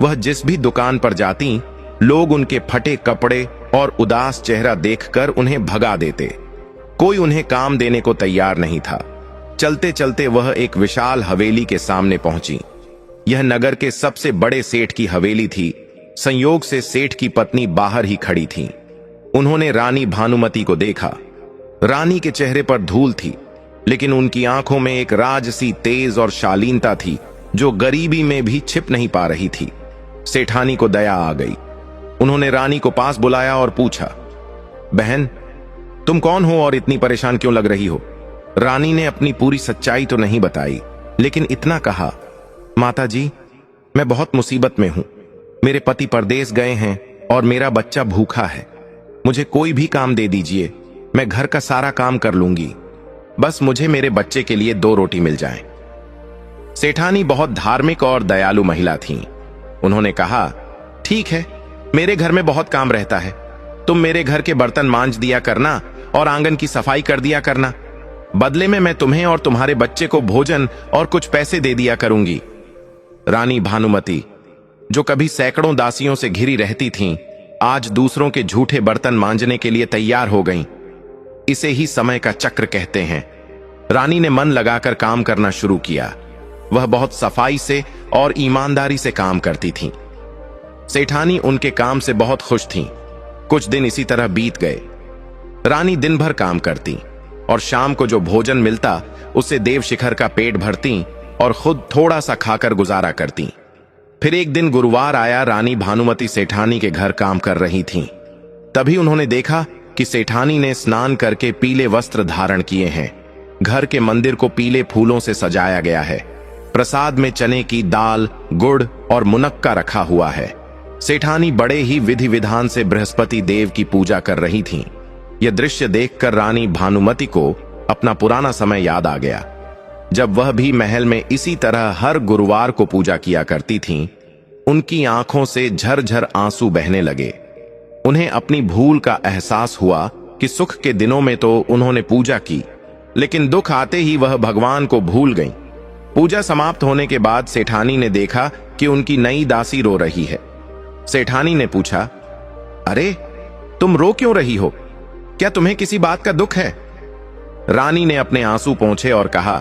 वह जिस भी दुकान पर जाती, लोग उनके फटे कपड़े और उदास चेहरा देखकर उन्हें भगा देते। कोई उन्हें काम देने को तैयार नहीं था। चलते चलते वह एक विशाल हवेली के सामने पहुंची। यह नगर के सबसे बड़े सेठ की हवेली थी। संयोग से सेठ की पत्नी बाहर ही खड़ी थी। उन्होंने रानी भानुमति को देखा। रानी के चेहरे पर धूल थी, लेकिन उनकी आंखों में एक राजसी तेज और शालीनता थी जो गरीबी में भी छिप नहीं पा रही थी। सेठानी को दया आ गई। उन्होंने रानी को पास बुलाया और पूछा, बहन तुम कौन हो और इतनी परेशान क्यों लग रही हो? रानी ने अपनी पूरी सच्चाई तो नहीं बताई, लेकिन इतना कहा, माता जी मैं बहुत मुसीबत में हूं। मेरे पति परदेश गए हैं और मेरा बच्चा भूखा है। मुझे कोई भी काम दे दीजिए, मैं घर का सारा काम कर लूंगी। बस मुझे मेरे बच्चे के लिए 2 रोटी मिल जाएं। सेठानी बहुत धार्मिक और दयालु महिला थीं। उन्होंने कहा, ठीक है, मेरे घर में बहुत काम रहता है। तुम मेरे घर के बर्तन मांज दिया करना और आंगन की सफाई कर दिया करना। बदले में मैं तुम्हें और तुम्हारे बच्चे को भोजन और कुछ पैसे दे दिया करूंगी। रानी भानुमति, जो कभी सैकड़ों दासियों से घिरी रहती थीं, आज दूसरों के झूठे बर्तन मांजने के लिए तैयार हो गईं। इसे ही समय का चक्र कहते हैं। रानी ने मन लगाकर काम करना शुरू किया। वह बहुत सफाई से और ईमानदारी से काम करती थीं। सेठानी उनके काम से बहुत खुश थीं। कुछ दिन इसी तरह बीत गए। रानी दिन भर काम करती और शाम को जो भोजन मिलता उससे देवशिखर का पेट भरती और खुद थोड़ा सा खाकर गुजारा करती। फिर एक दिन गुरुवार आया। रानी भानुमति सेठानी के घर काम कर रही थीं। तभी उन्होंने देखा कि सेठानी ने स्नान करके पीले वस्त्र धारण किए हैं। घर के मंदिर को पीले फूलों से सजाया गया है। प्रसाद में चने की दाल, गुड़ और मुनक्का रखा हुआ है। सेठानी बड़े ही विधि विधान से बृहस्पति देव की पूजा कर रही थीं। यह दृश्य देखकर रानी भानुमति को अपना पुराना समय याद आ गया, जब वह भी महल में इसी तरह हर गुरुवार को पूजा किया करती थीं। उनकी आंखों से झरझर आंसू बहने लगे। उन्हें अपनी भूल का एहसास हुआ कि सुख के दिनों में तो उन्होंने पूजा की, लेकिन दुख आते ही वह भगवान को भूल गईं। पूजा समाप्त होने के बाद सेठानी ने देखा कि उनकी नई दासी रो रही है। सेठानी ने पूछा, अरे तुम रो क्यों रही हो? क्या तुम्हें किसी बात का दुख है? रानी ने अपने आंसू पोंछे और कहा,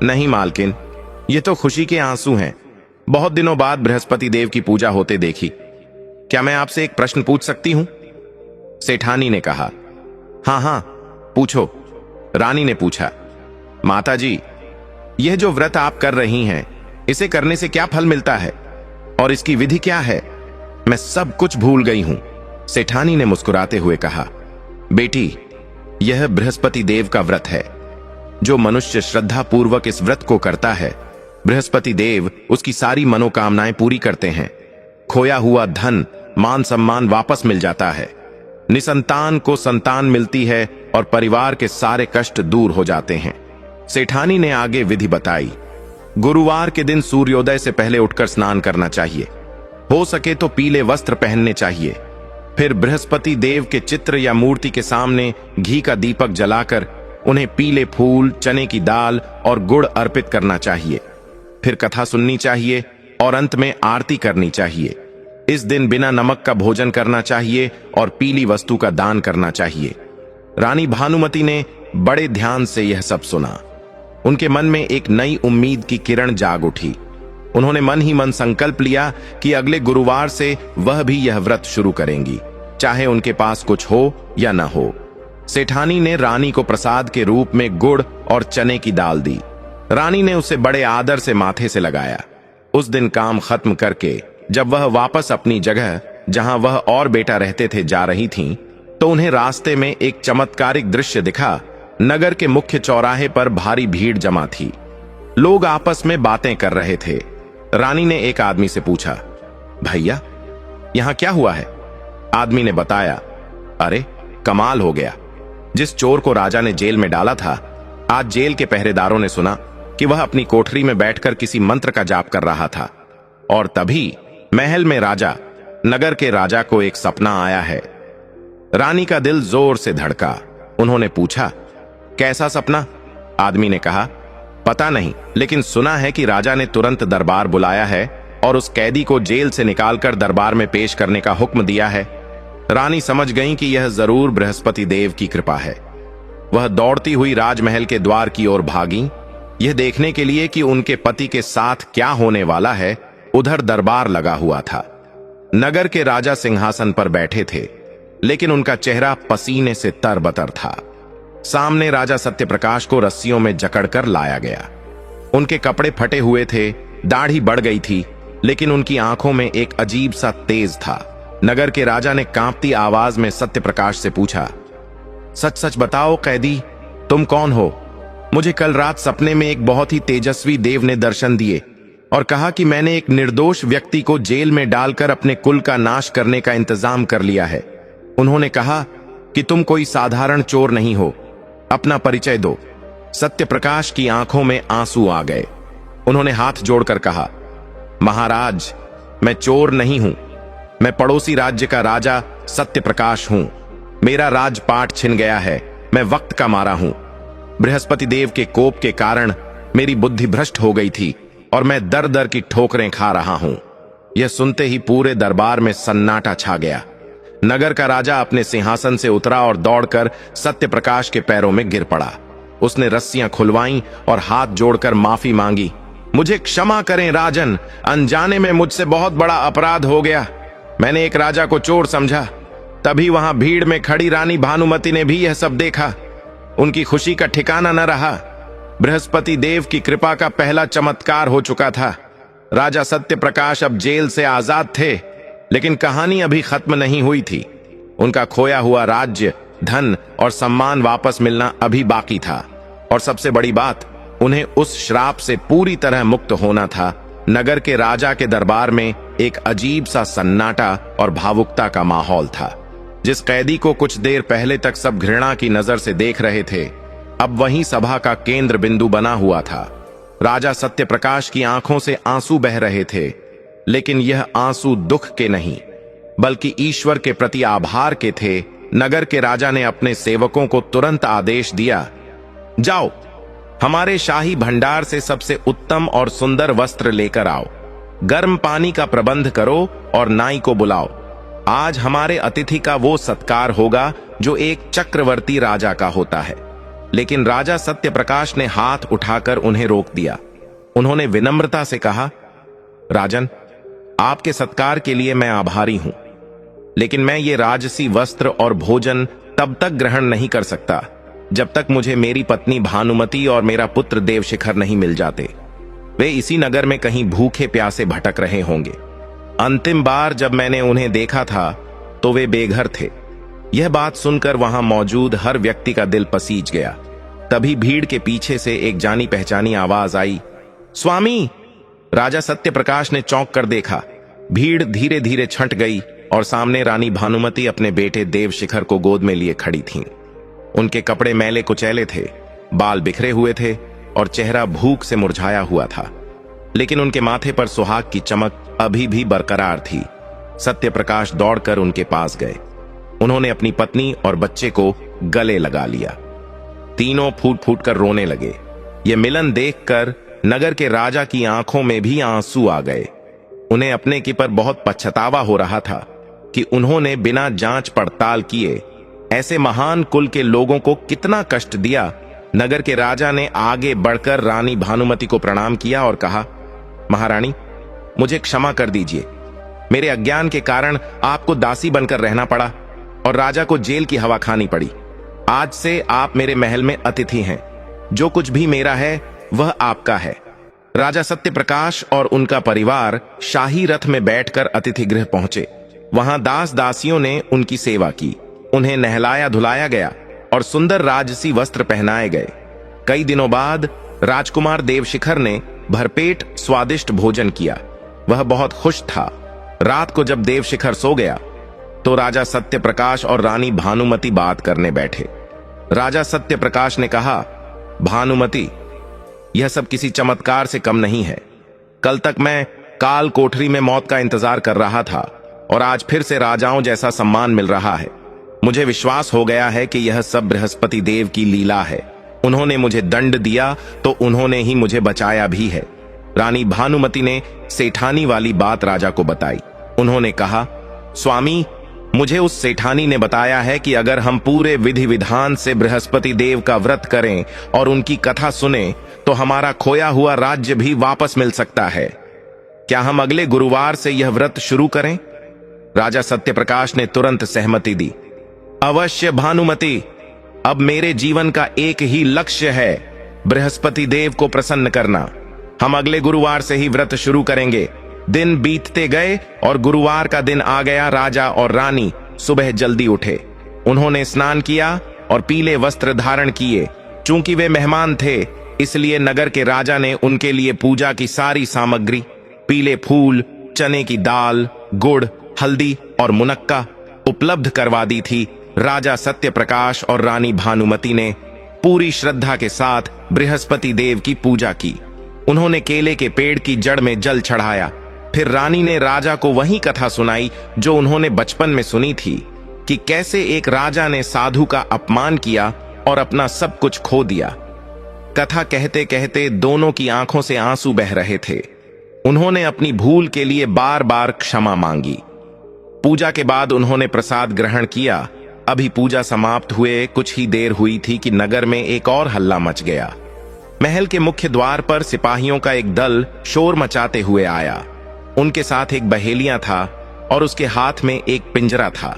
नहीं मालकिन, ये तो खुशी के आंसू हैं। बहुत दिनों बाद बृहस्पति देव की पूजा होते देखी। क्या मैं आपसे एक प्रश्न पूछ सकती हूं? सेठानी ने कहा, हां हां पूछो। रानी ने पूछा, माता जी यह जो व्रत आप कर रही हैं, इसे करने से क्या फल मिलता है और इसकी विधि क्या है? मैं सब कुछ भूल गई हूं। सेठानी ने मुस्कुराते हुए कहा, बेटी यह बृहस्पति देव का व्रत है। जो मनुष्य श्रद्धा पूर्वक इस व्रत को करता है, बृहस्पति देव उसकी सारी मनोकामनाएं पूरी करते हैं। खोया हुआ धन, मान सम्मान वापस मिल जाता है। निसंतान को संतान मिलती है और परिवार के सारे कष्ट दूर हो जाते हैं। सेठानी ने आगे विधि बताई। गुरुवार के दिन सूर्योदय से पहले उठकर स्नान करना चाहिए। हो सके तो पीले वस्त्र पहनने चाहिए। फिर बृहस्पति देव के चित्र या मूर्ति के सामने घी का दीपक जलाकर उन्हें पीले फूल, चने की दाल और गुड़ अर्पित करना चाहिए। फिर कथा सुननी चाहिए और अंत में आरती करनी चाहिए। इस दिन बिना नमक का भोजन करना चाहिए और पीली वस्तु का दान करना चाहिए। रानी भानुमति ने बड़े ध्यान से यह सब सुना। उनके मन में एक नई उम्मीद की किरण जाग उठी। उन्होंने मन ही मन संकल्प लिया कि अगले गुरुवार से वह भी यह व्रत शुरू करेंगी, चाहे उनके पास कुछ हो या न हो। सेठानी ने रानी को प्रसाद के रूप में गुड़ और चने की दाल दी। रानी ने उसे बड़े आदर से माथे से लगाया। उस दिन काम खत्म करके जब वह वापस अपनी जगह, जहां वह और बेटा रहते थे, जा रही थीं, तो उन्हें रास्ते में एक चमत्कारिक दृश्य दिखा। नगर के मुख्य चौराहे पर भारी भीड़ जमा थी। लोग आपस में बातें कर रहे थे। रानी ने एक आदमी से पूछा, भैया यहां क्या हुआ है? आदमी ने बताया, अरे कमाल हो गया। जिस चोर को राजा ने जेल में डाला था, आज जेल के पहरेदारों ने सुना कि वह अपनी कोठरी में बैठकर किसी मंत्र का जाप कर रहा था, और तभी महल में राजा, नगर के राजा को एक सपना आया है। रानी का दिल जोर से धड़का। उन्होंने पूछा, कैसा सपना? आदमी ने कहा, पता नहीं, लेकिन सुना है कि राजा ने तुरंत दरबार बुलाया है और उस कैदी को जेल से निकालकर दरबार में पेश करने का हुक्म दिया है। रानी समझ गईं कि यह जरूर बृहस्पति देव की कृपा है। वह दौड़ती हुई राजमहल के द्वार की ओर भागी, यह देखने के लिए कि उनके पति के साथ क्या होने वाला है। उधर दरबार लगा हुआ था। नगर के राजा सिंहासन पर बैठे थे, लेकिन उनका चेहरा पसीने से तरबतर था। सामने राजा सत्यप्रकाश को रस्सियों में जकड़कर लाया गया। उनके कपड़े फटे हुए थे, दाढ़ी बढ़ गई थी, लेकिन उनकी आंखों में एक अजीब सा तेज था। नगर के राजा ने कांपती आवाज में सत्यप्रकाश से पूछा, सच सच बताओ कैदी, तुम कौन हो? मुझे कल रात सपने में एक बहुत ही तेजस्वी देव ने दर्शन दिए और कहा कि मैंने एक निर्दोष व्यक्ति को जेल में डालकर अपने कुल का नाश करने का इंतजाम कर लिया है। उन्होंने कहा कि तुम कोई साधारण चोर नहीं हो, अपना परिचय दो। सत्यप्रकाश की आंखों में आंसू आ गए। उन्होंने हाथ जोड़कर कहा, महाराज, मैं चोर नहीं हूं, मैं पड़ोसी राज्य का राजा सत्यप्रकाश हूं। मेरा राजपाट छिन गया है, मैं वक्त का मारा हूं। बृहस्पति देव के कोप के कारण मेरी बुद्धि भ्रष्ट हो गई थी और मैं दर दर की ठोकरें खा रहा हूं। यह सुनते ही पूरे दरबार में सन्नाटा छा गया। नगर का राजा अपने सिंहासन से उतरा और दौड़कर सत्यप्रकाश के पैरों में गिर पड़ा। उसने रस्सियां खुलवाईं और हाथ जोड़कर माफी मांगी। मुझे क्षमा करें राजन, अनजाने में मुझसे बहुत बड़ा अपराध हो गया। मैंने एक राजा को चोर समझा। तभी वहां भीड़ में खड़ी रानी भानुमति ने भी यह सब देखा। उनकी खुशी का ठिकाना न रहा। बृहस्पति देव की कृपा का पहला चमत्कार हो चुका था। राजा सत्यप्रकाश अब जेल से आजाद थे, लेकिन कहानी अभी खत्म नहीं हुई थी। उनका खोया हुआ राज्य, धन और सम्मान वापस मिलना अभी बाकी था, और सबसे बड़ी बात, उन्हें उस श्राप से पूरी तरह मुक्त होना था। नगर के राजा के दरबार में एक अजीब सा सन्नाटा और भावुकता का माहौल था। जिस कैदी को कुछ देर पहले तक सब घृणा की नजर से देख रहे थे, अब वहीं सभा का केंद्र बिंदु बना हुआ था। राजा सत्यप्रकाश की आंखों से आंसू बह रहे थे, लेकिन यह आंसू दुख के नहीं, बल्कि ईश्वर के प्रति आभार के थे। नगर के राजा ने अपने सेवकों को तुरंत आदेश दिया, जाओ, हमारे शाही भंडार से सबसे उत्तम और सुंदर वस्त्र लेकर आओ, गर्म पानी का प्रबंध करो और नाई को बुलाओ। आज हमारे अतिथि का वो सत्कार होगा जो एक चक्रवर्ती राजा का होता है। लेकिन राजा सत्यप्रकाश ने हाथ उठाकर उन्हें रोक दिया। उन्होंने विनम्रता से कहा, राजन, आपके सत्कार के लिए मैं आभारी हूं, लेकिन मैं ये राजसी वस्त्र और भोजन तब तक ग्रहण नहीं कर सकता जब तक मुझे मेरी पत्नी भानुमति और मेरा पुत्र देवशिखर नहीं मिल जाते। वे इसी नगर में कहीं भूखे प्यासे भटक रहे होंगे। अंतिम बार जब मैंने उन्हें देखा था तो वे बेघर थे। यह बात सुनकर वहां मौजूद हर व्यक्ति का दिल पसीज गया। तभी भीड़ के पीछे से एक जानी पहचानी आवाज आई, स्वामी। राजा सत्यप्रकाश ने चौंक कर देखा। भीड़ धीरे धीरे छंट गई और सामने रानी भानुमति अपने बेटे देवशिखर को गोद में लिए खड़ी थीं। उनके कपड़े मैले कुचैले थे, बाल बिखरे हुए थे और चेहरा भूख से मुरझाया हुआ था, लेकिन उनके माथे पर सुहाग की चमक अभी भी बरकरार थी। सत्यप्रकाश दौड़कर उनके पास गए। उन्होंने अपनी पत्नी और बच्चे को गले लगा लिया। तीनों फूट फूट कर रोने लगे। ये मिलन देखकर नगर के राजा की आंखों में भी आंसू आ गए। उन्हें अपने की पर बहुत पछतावा हो रहा था कि उन्होंने बिना जांच पड़ताल किए ऐसे महान कुल के लोगों को कितना कष्ट दिया। नगर के राजा ने आगे बढ़कर रानी भानुमति को प्रणाम किया और कहा, महारानी, मुझे क्षमा कर दीजिए। मेरे अज्ञान के कारण आपको दासी बनकर रहना पड़ा और राजा को जेल की हवा खानी पड़ी। आज से आप मेरे महल में अतिथि हैं। जो कुछ भी मेरा है वह आपका है। राजा सत्यप्रकाश और उनका परिवार शाही रथ में बैठकर अतिथि गृह पहुंचे। वहां दास दासियों ने उनकी सेवा की। उन्हें नहलाया धुलाया गया और सुंदर राजसी वस्त्र पहनाए गए। कई दिनों बाद राजकुमार देवशिखर ने भरपेट स्वादिष्ट भोजन किया। वह बहुत खुश था। रात को जब देवशिखर सो गया तो राजा सत्यप्रकाश और रानी भानुमति बात करने बैठे। राजा सत्यप्रकाश ने कहा, भानुमति, यह सब किसी चमत्कार से कम नहीं है। कल तक मैं काल कोठरी में मौत का इंतजार कर रहा था और आज फिर से राजाओं जैसा सम्मान मिल रहा है। मुझे विश्वास हो गया है कि यह सब बृहस्पति देव की लीला है। उन्होंने मुझे दंड दिया तो उन्होंने ही मुझे बचाया भी है। रानी भानुमति ने सेठानी वाली बात राजा को बताई। उन्होंने कहा, स्वामी, मुझे उस सेठानी ने बताया है कि अगर हम पूरे विधि विधान से बृहस्पति देव का व्रत करें और उनकी कथा सुने तो हमारा खोया हुआ राज्य भी वापस मिल सकता है। क्या हम अगले गुरुवार से यह व्रत शुरू करें? राजा सत्यप्रकाश ने तुरंत सहमति दी। अवश्य भानुमति, अब मेरे जीवन का एक ही लक्ष्य है, बृहस्पति देव को प्रसन्न करना। हम अगले गुरुवार से ही व्रत शुरू करेंगे। दिन बीतते गए और गुरुवार का दिन आ गया। राजा और रानी सुबह जल्दी उठे। उन्होंने स्नान किया और पीले वस्त्र धारण किए। चूंकि वे मेहमान थे, इसलिए नगर के राजा ने उनके लिए पूजा की सारी सामग्री, पीले फूल, चने की दाल, गुड़, हल्दी और मुनक्का उपलब्ध करवा दी थी। राजा सत्यप्रकाश और रानी भानुमति ने पूरी श्रद्धा के साथ बृहस्पति देव की पूजा की। उन्होंने केले के पेड़ की जड़ में जल चढ़ाया। फिर रानी ने राजा को वही कथा सुनाई जो उन्होंने बचपन में सुनी थी कि कैसे एक राजा ने साधु का अपमान किया और अपना सब कुछ खो दिया। कथा कहते कहते दोनों की आंखों से आंसू बह रहे थे। उन्होंने अपनी भूल के लिए बार बार क्षमा मांगी। पूजा के बाद उन्होंने प्रसाद ग्रहण किया। अभी पूजा समाप्त हुए कुछ ही देर हुई थी कि नगर में एक और हल्ला मच गया। महल के मुख्य द्वार पर सिपाहियों का एक दल शोर मचाते हुए आया। उनके साथ एक बहेलिया था और उसके हाथ में एक पिंजरा था।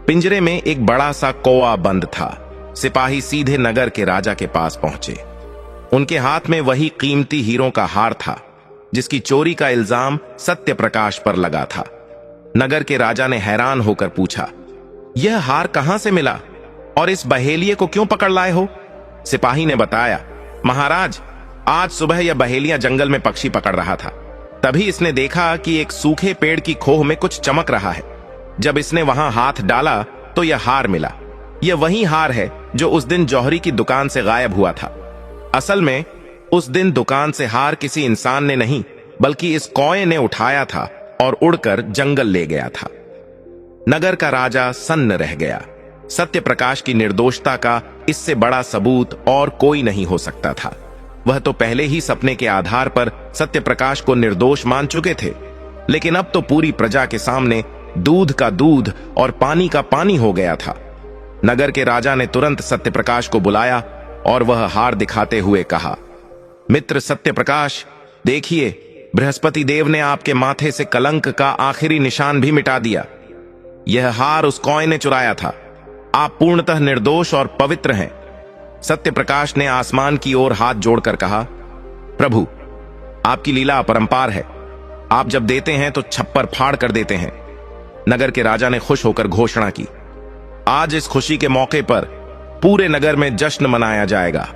पिंजरे में एक बड़ा सा कौवा बंद था। सिपाही सीधे नगर के राजा के पास पहुंचे। उनके हाथ में वही कीमती हीरों का हार था जिसकी चोरी का इल्जाम सत्यप्रकाश पर लगा था। नगर के राजा ने हैरान होकर पूछा, यह हार कहां से मिला और इस बहेलिये को क्यों पकड़ लाए हो? सिपाही ने बताया, महाराज, आज सुबह यह बहेलिया जंगल में पक्षी पकड़ रहा था। तभी इसने देखा कि एक सूखे पेड़ की खोह में कुछ चमक रहा है। जब इसने वहां हाथ डाला तो यह हार मिला। यह वही हार है जो उस दिन जौहरी की दुकान से गायब हुआ था। असल में उस दिन दुकान से हार किसी इंसान ने नहीं बल्कि इस कौए ने उठाया था और उड़कर जंगल ले गया था। नगर का राजा सन्न रह गया। सत्यप्रकाश की निर्दोषता का इससे बड़ा सबूत और कोई नहीं हो सकता था। वह तो पहले ही सपने के आधार पर सत्यप्रकाश को निर्दोष मान चुके थे, लेकिन अब तो पूरी प्रजा के सामने दूध का दूध और पानी का पानी हो गया था। नगर के राजा ने तुरंत सत्यप्रकाश को बुलाया और वह हार दिखाते हुए कहा, मित्र सत्यप्रकाश, देखिए, बृहस्पति देव ने आपके माथे से कलंक का आखिरी निशान भी मिटा दिया। यह हार उस कौए ने चुराया था। आप पूर्णतः निर्दोष और पवित्र हैं। सत्यप्रकाश ने आसमान की ओर हाथ जोड़कर कहा, प्रभु, आपकी लीला अपरंपार है। आप जब देते हैं तो छप्पर फाड़ कर देते हैं। नगर के राजा ने खुश होकर घोषणा की, आज इस खुशी के मौके पर पूरे नगर में जश्न मनाया जाएगा।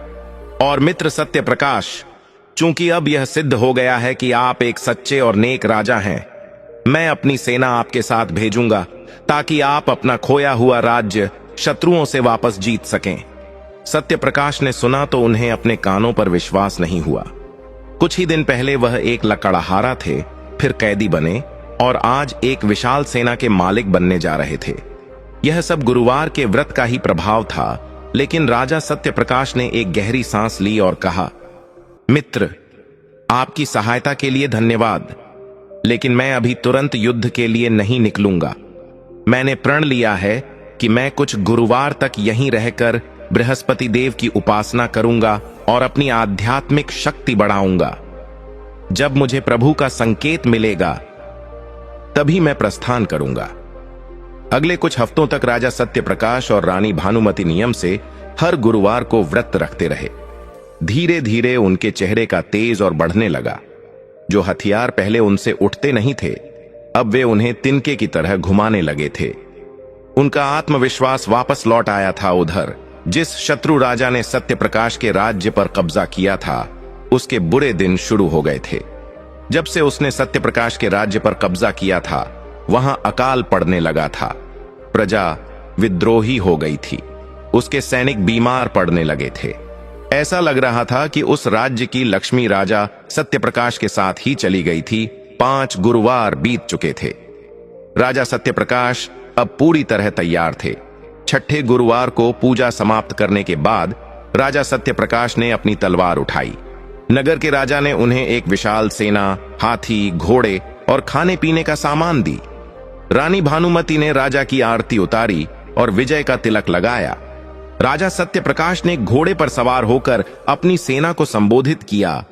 और मित्र सत्यप्रकाश, चूंकि अब यह सिद्ध हो गया है कि आप एक सच्चे और नेक राजा हैं, मैं अपनी सेना आपके साथ भेजूंगा ताकि आप अपना खोया हुआ राज्य शत्रुओं से वापस जीत सकें। सत्यप्रकाश ने सुना तो उन्हें अपने कानों पर विश्वास नहीं हुआ। कुछ ही दिन पहले वह एक लकड़हारा थे, फिर कैदी बने और आज एक विशाल सेना के मालिक बनने जा रहे थे। यह सब गुरुवार के व्रत का ही प्रभाव था। लेकिन राजा सत्यप्रकाश ने एक गहरी सांस ली और कहा, मित्र, आपकी सहायता के लिए धन्यवाद। लेकिन मैं अभी तुरंत युद्ध के लिए नहीं निकलूंगा। मैंने प्रण लिया है कि मैं कुछ गुरुवार तक यहीं रहकर बृहस्पति देव की उपासना करूंगा और अपनी आध्यात्मिक शक्ति बढ़ाऊंगा। जब मुझे प्रभु का संकेत मिलेगा तभी मैं प्रस्थान करूंगा। अगले कुछ हफ्तों तक राजा सत्यप्रकाश और रानी भानुमति नियम से हर गुरुवार को व्रत रखते रहे। धीरे धीरे उनके चेहरे का तेज और बढ़ने लगा। जो हथियार पहले उनसे उठते नहीं थे, अब वे उन्हें तिनके की तरह घुमाने लगे थे। उनका आत्मविश्वास वापस लौट आया था। उधर जिस शत्रु राजा ने सत्यप्रकाश के राज्य पर कब्जा किया था, उसके बुरे दिन शुरू हो गए थे। जब से उसने सत्यप्रकाश के राज्य पर कब्जा किया था, वहां अकाल पड़ने लगा था। प्रजा विद्रोही हो गई थी। उसके सैनिक बीमार पड़ने लगे थे। ऐसा लग रहा था कि उस राज्य की लक्ष्मी राजा सत्यप्रकाश के साथ ही चली गई थी। 5 गुरुवार बीत चुके थे। राजा सत्यप्रकाश अब पूरी तरह तैयार थे। छठे गुरुवार को पूजा समाप्त करने के बाद राजा सत्यप्रकाश ने अपनी तलवार उठाई। नगर के राजा ने उन्हें एक विशाल सेना, हाथी, घोड़े और खाने पीने का सामान दी। रानी भानुमति ने राजा की आरती उतारी और विजय का तिलक लगाया। राजा सत्यप्रकाश ने घोड़े पर सवार होकर अपनी सेना को संबोधित किया।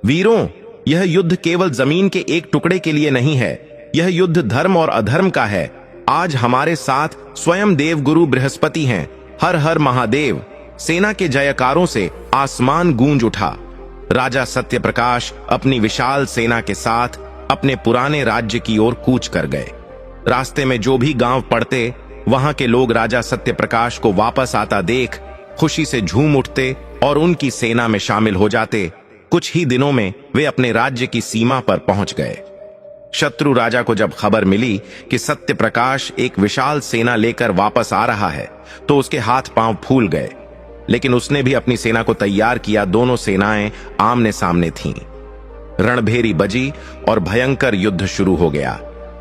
वीरों, यह युद्ध केवल जमीन के एक टुकड़े के लिए नहीं है। यह युद्ध धर्म और अधर्म का है। आज हमारे साथ स्वयं देवगुरु बृहस्पति हैं। हर हर महादेव। सेना के जयकारों से आसमान गूंज उठा। राजा सत्यप्रकाश अपनी विशाल सेना के साथ अपने पुराने राज्य की ओर कूच कर गए। रास्ते में जो भी गांव पड़ते, वहां के लोग राजा सत्यप्रकाश को वापस आता देख खुशी से झूम उठते और उनकी सेना में शामिल हो जाते। कुछ ही दिनों में वे अपने राज्य की सीमा पर पहुंच गए। शत्रु राजा को जब खबर मिली कि सत्यप्रकाश एक विशाल सेना लेकर वापस आ रहा है, तो उसके हाथ पांव फूल गए। लेकिन उसने भी अपनी सेना को तैयार किया। दोनों सेनाएं आमने सामने थीं। रणभेरी बजी और भयंकर युद्ध शुरू हो गया।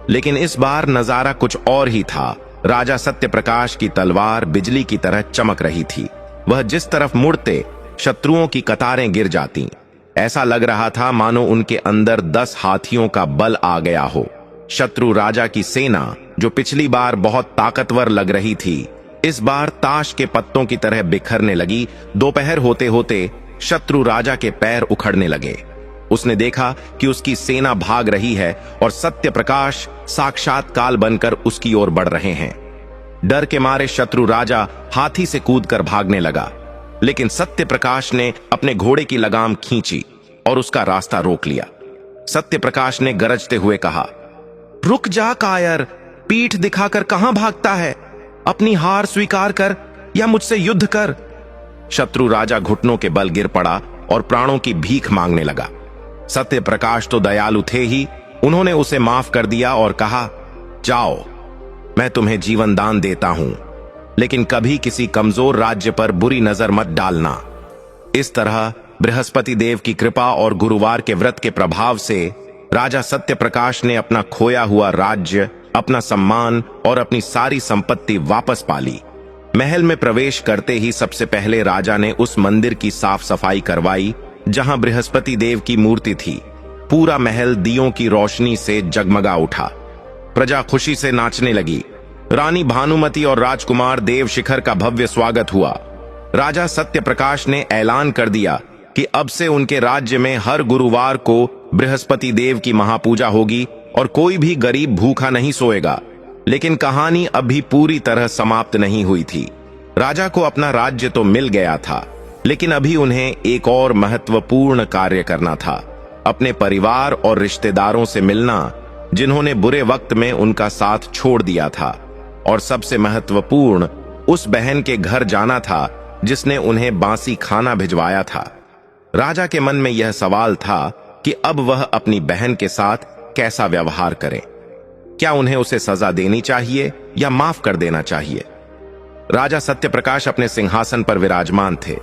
लेकिन इस बार नजारा कुछ और ही था। राजा सत्यप्रकाश की तलवार बिजली की तरह चमक रही थी। वह जिस तरफ मुड़ते, शत्रुओं की कतारें गिर जाती। ऐसा लग रहा था मानो उनके अंदर 10 हाथियों का बल आ गया हो। शत्रु राजा की सेना, जो पिछली बार बहुत ताकतवर लग रही थी, इस बार ताश के पत्तों की तरह बिखरने लगी। दोपहर होते होते शत्रु राजा के पैर उखड़ने लगे। उसने देखा कि उसकी सेना भाग रही है और सत्यप्रकाश साक्षात काल बनकर उसकी ओर बढ़ रहे हैं। डर के मारे शत्रु राजा हाथी से कूदकर भागने लगा, लेकिन सत्यप्रकाश ने अपने घोड़े की लगाम खींची और उसका रास्ता रोक लिया। सत्यप्रकाश ने गरजते हुए कहा, रुक जा कायर, पीठ दिखाकर कहां भागता है? अपनी हार स्वीकार कर या मुझसे युद्ध कर। शत्रु राजा घुटनों के बल गिर पड़ा और प्राणों की भीख मांगने लगा। सत्यप्रकाश तो दयालु थे ही। उन्होंने उसे माफ कर दिया और कहा, जाओ, मैं तुम्हें जीवन दान देता हूं, लेकिन कभी किसी कमजोर राज्य पर बुरी नजर मत डालना। इस तरह बृहस्पति देव की कृपा और गुरुवार के व्रत के प्रभाव से राजा सत्यप्रकाश ने अपना खोया हुआ राज्य, अपना सम्मान और अपनी सारी संपत्ति वापस पा ली। महल में प्रवेश करते ही सबसे पहले राजा ने उस मंदिर की साफ सफाई करवाई जहां बृहस्पति देव की मूर्ति थी। पूरा महल दियों की रोशनी से जगमगा उठा। प्रजा खुशी से नाचने लगी। रानी भानुमति और राजकुमार देवशिखर का भव्य स्वागत हुआ। राजा सत्यप्रकाश ने ऐलान कर दिया कि अब से उनके राज्य में हर गुरुवार को बृहस्पति देव की महापूजा होगी और कोई भी गरीब भूखा नहीं सोएगा। लेकिन कहानी अभी पूरी तरह समाप्त नहीं हुई थी। राजा को अपना राज्य तो मिल गया था, लेकिन अभी उन्हें एक और महत्वपूर्ण कार्य करना था। अपने परिवार और रिश्तेदारों से मिलना, जिन्होंने बुरे वक्त में उनका साथ छोड़ दिया था। और सबसे महत्वपूर्ण, उस बहन के घर जाना था जिसने उन्हें बासी खाना भिजवाया था। राजा के मन में यह सवाल था कि अब वह अपनी बहन के साथ कैसा व्यवहार करें। क्या उन्हें उसे सजा देनी चाहिए या माफ कर देना चाहिए? राजा सत्यप्रकाश अपने सिंहासन पर विराजमान थे।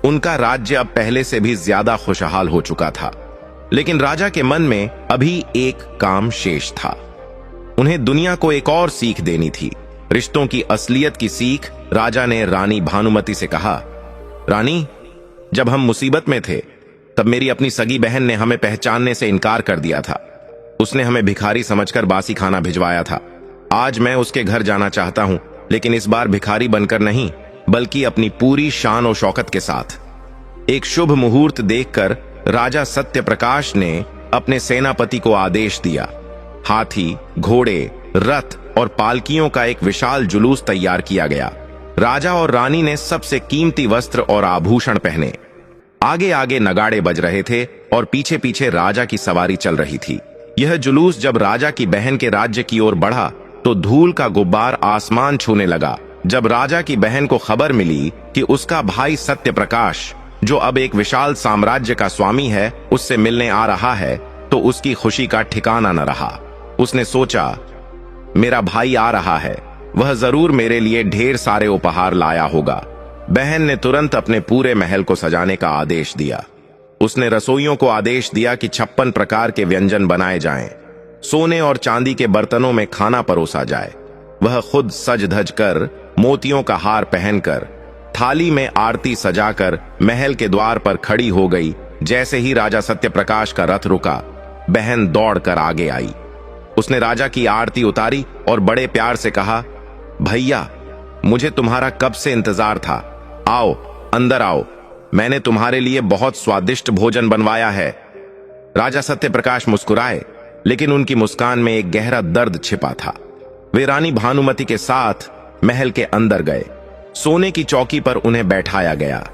उनका राज्य अब पहले से भी ज्यादा खुशहाल हो चुका था। लेकिन राजा के मन में अभी एक काम शेष था। उन्हें दुनिया को एक और सीख देनी थी, रिश्तों की असलियत की सीख। राजा ने रानी भानुमति से कहा, रानी, जब हम मुसीबत में थे तब मेरी अपनी सगी बहन ने हमें पहचानने से इनकार कर दिया था। उसने हमें भिखारी समझकर बासी खाना भिजवाया था। आज मैं उसके घर जाना चाहता हूं, लेकिन इस बार भिखारी बनकर नहीं, बल्कि अपनी पूरी शान और शौकत के साथ। एक शुभ मुहूर्त देखकर राजा सत्यप्रकाश ने अपने सेनापति को आदेश दिया। हाथी, घोड़े, रथ और पालकियों का एक विशाल जुलूस तैयार किया गया। राजा और रानी ने सबसे कीमती वस्त्र और आभूषण पहने। आगे आगे नगाड़े बज रहे थे और पीछे पीछे राजा की सवारी चल रही थी। यह जुलूस जब राजा की बहन के राज्य की ओर बढ़ा तो धूल का गुब्बार आसमान छूने लगा। जब राजा की बहन को खबर मिली कि उसका भाई सत्यप्रकाश, जो अब एक विशाल साम्राज्य का स्वामी है, उससे मिलने आ रहा है, तो उसकी खुशी का ठिकाना न रहा। उसने सोचा, मेरा भाई आ रहा है, वह जरूर मेरे लिए ढेर सारे उपहार लाया होगा। बहन ने तुरंत अपने पूरे महल को सजाने का आदेश दिया। उसने रसोइयों को आदेश दिया कि 56 प्रकार के व्यंजन बनाए जाएं, सोने और चांदी के बर्तनों में खाना परोसा जाए। वह खुद सज धज कर, मोतियों का हार पहनकर, थाली में आरती सजाकर महल के द्वार पर खड़ी हो गई। जैसे ही राजा सत्यप्रकाश का रथ रुका, बहन दौड़कर आगे आई। उसने राजा की आरती उतारी और बड़े प्यार से कहा, भैया, मुझे तुम्हारा कब से इंतजार था। आओ, अंदर आओ, मैंने तुम्हारे लिए बहुत स्वादिष्ट भोजन बनवाया है। राजा सत्यप्रकाश मुस्कुराए, लेकिन उनकी मुस्कान में एक गहरा दर्द छिपा था। वे रानी भानुमति के साथ महल के अंदर गए। सोने की चौकी पर उन्हें बैठाया गया।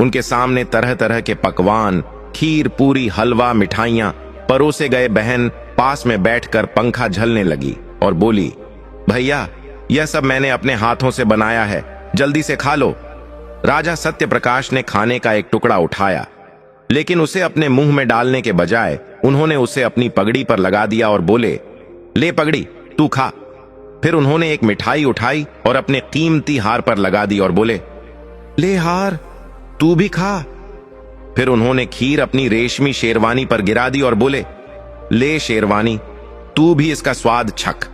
उनके सामने तरह तरह के पकवान, खीर, पूरी, हलवा, मिठाइयां परोसे गए। बहन पास में बैठकर पंखा झलने लगी और बोली, भैया, यह सब मैंने अपने हाथों से बनाया है, जल्दी से खा लो। राजा सत्यप्रकाश ने खाने का एक टुकड़ा उठाया, लेकिन उसे अपने मुंह में डालने के बजाय उन्होंने उसे अपनी पगड़ी पर लगा दिया और बोले, ले पगड़ी, तू खा। फिर उन्होंने एक मिठाई उठाई और अपने कीमती हार पर लगा दी और बोले, ले हार, तू भी खा। फिर उन्होंने खीर अपनी रेशमी शेरवानी पर गिरा दी और बोले, ले शेरवानी, तू भी इसका स्वाद छक।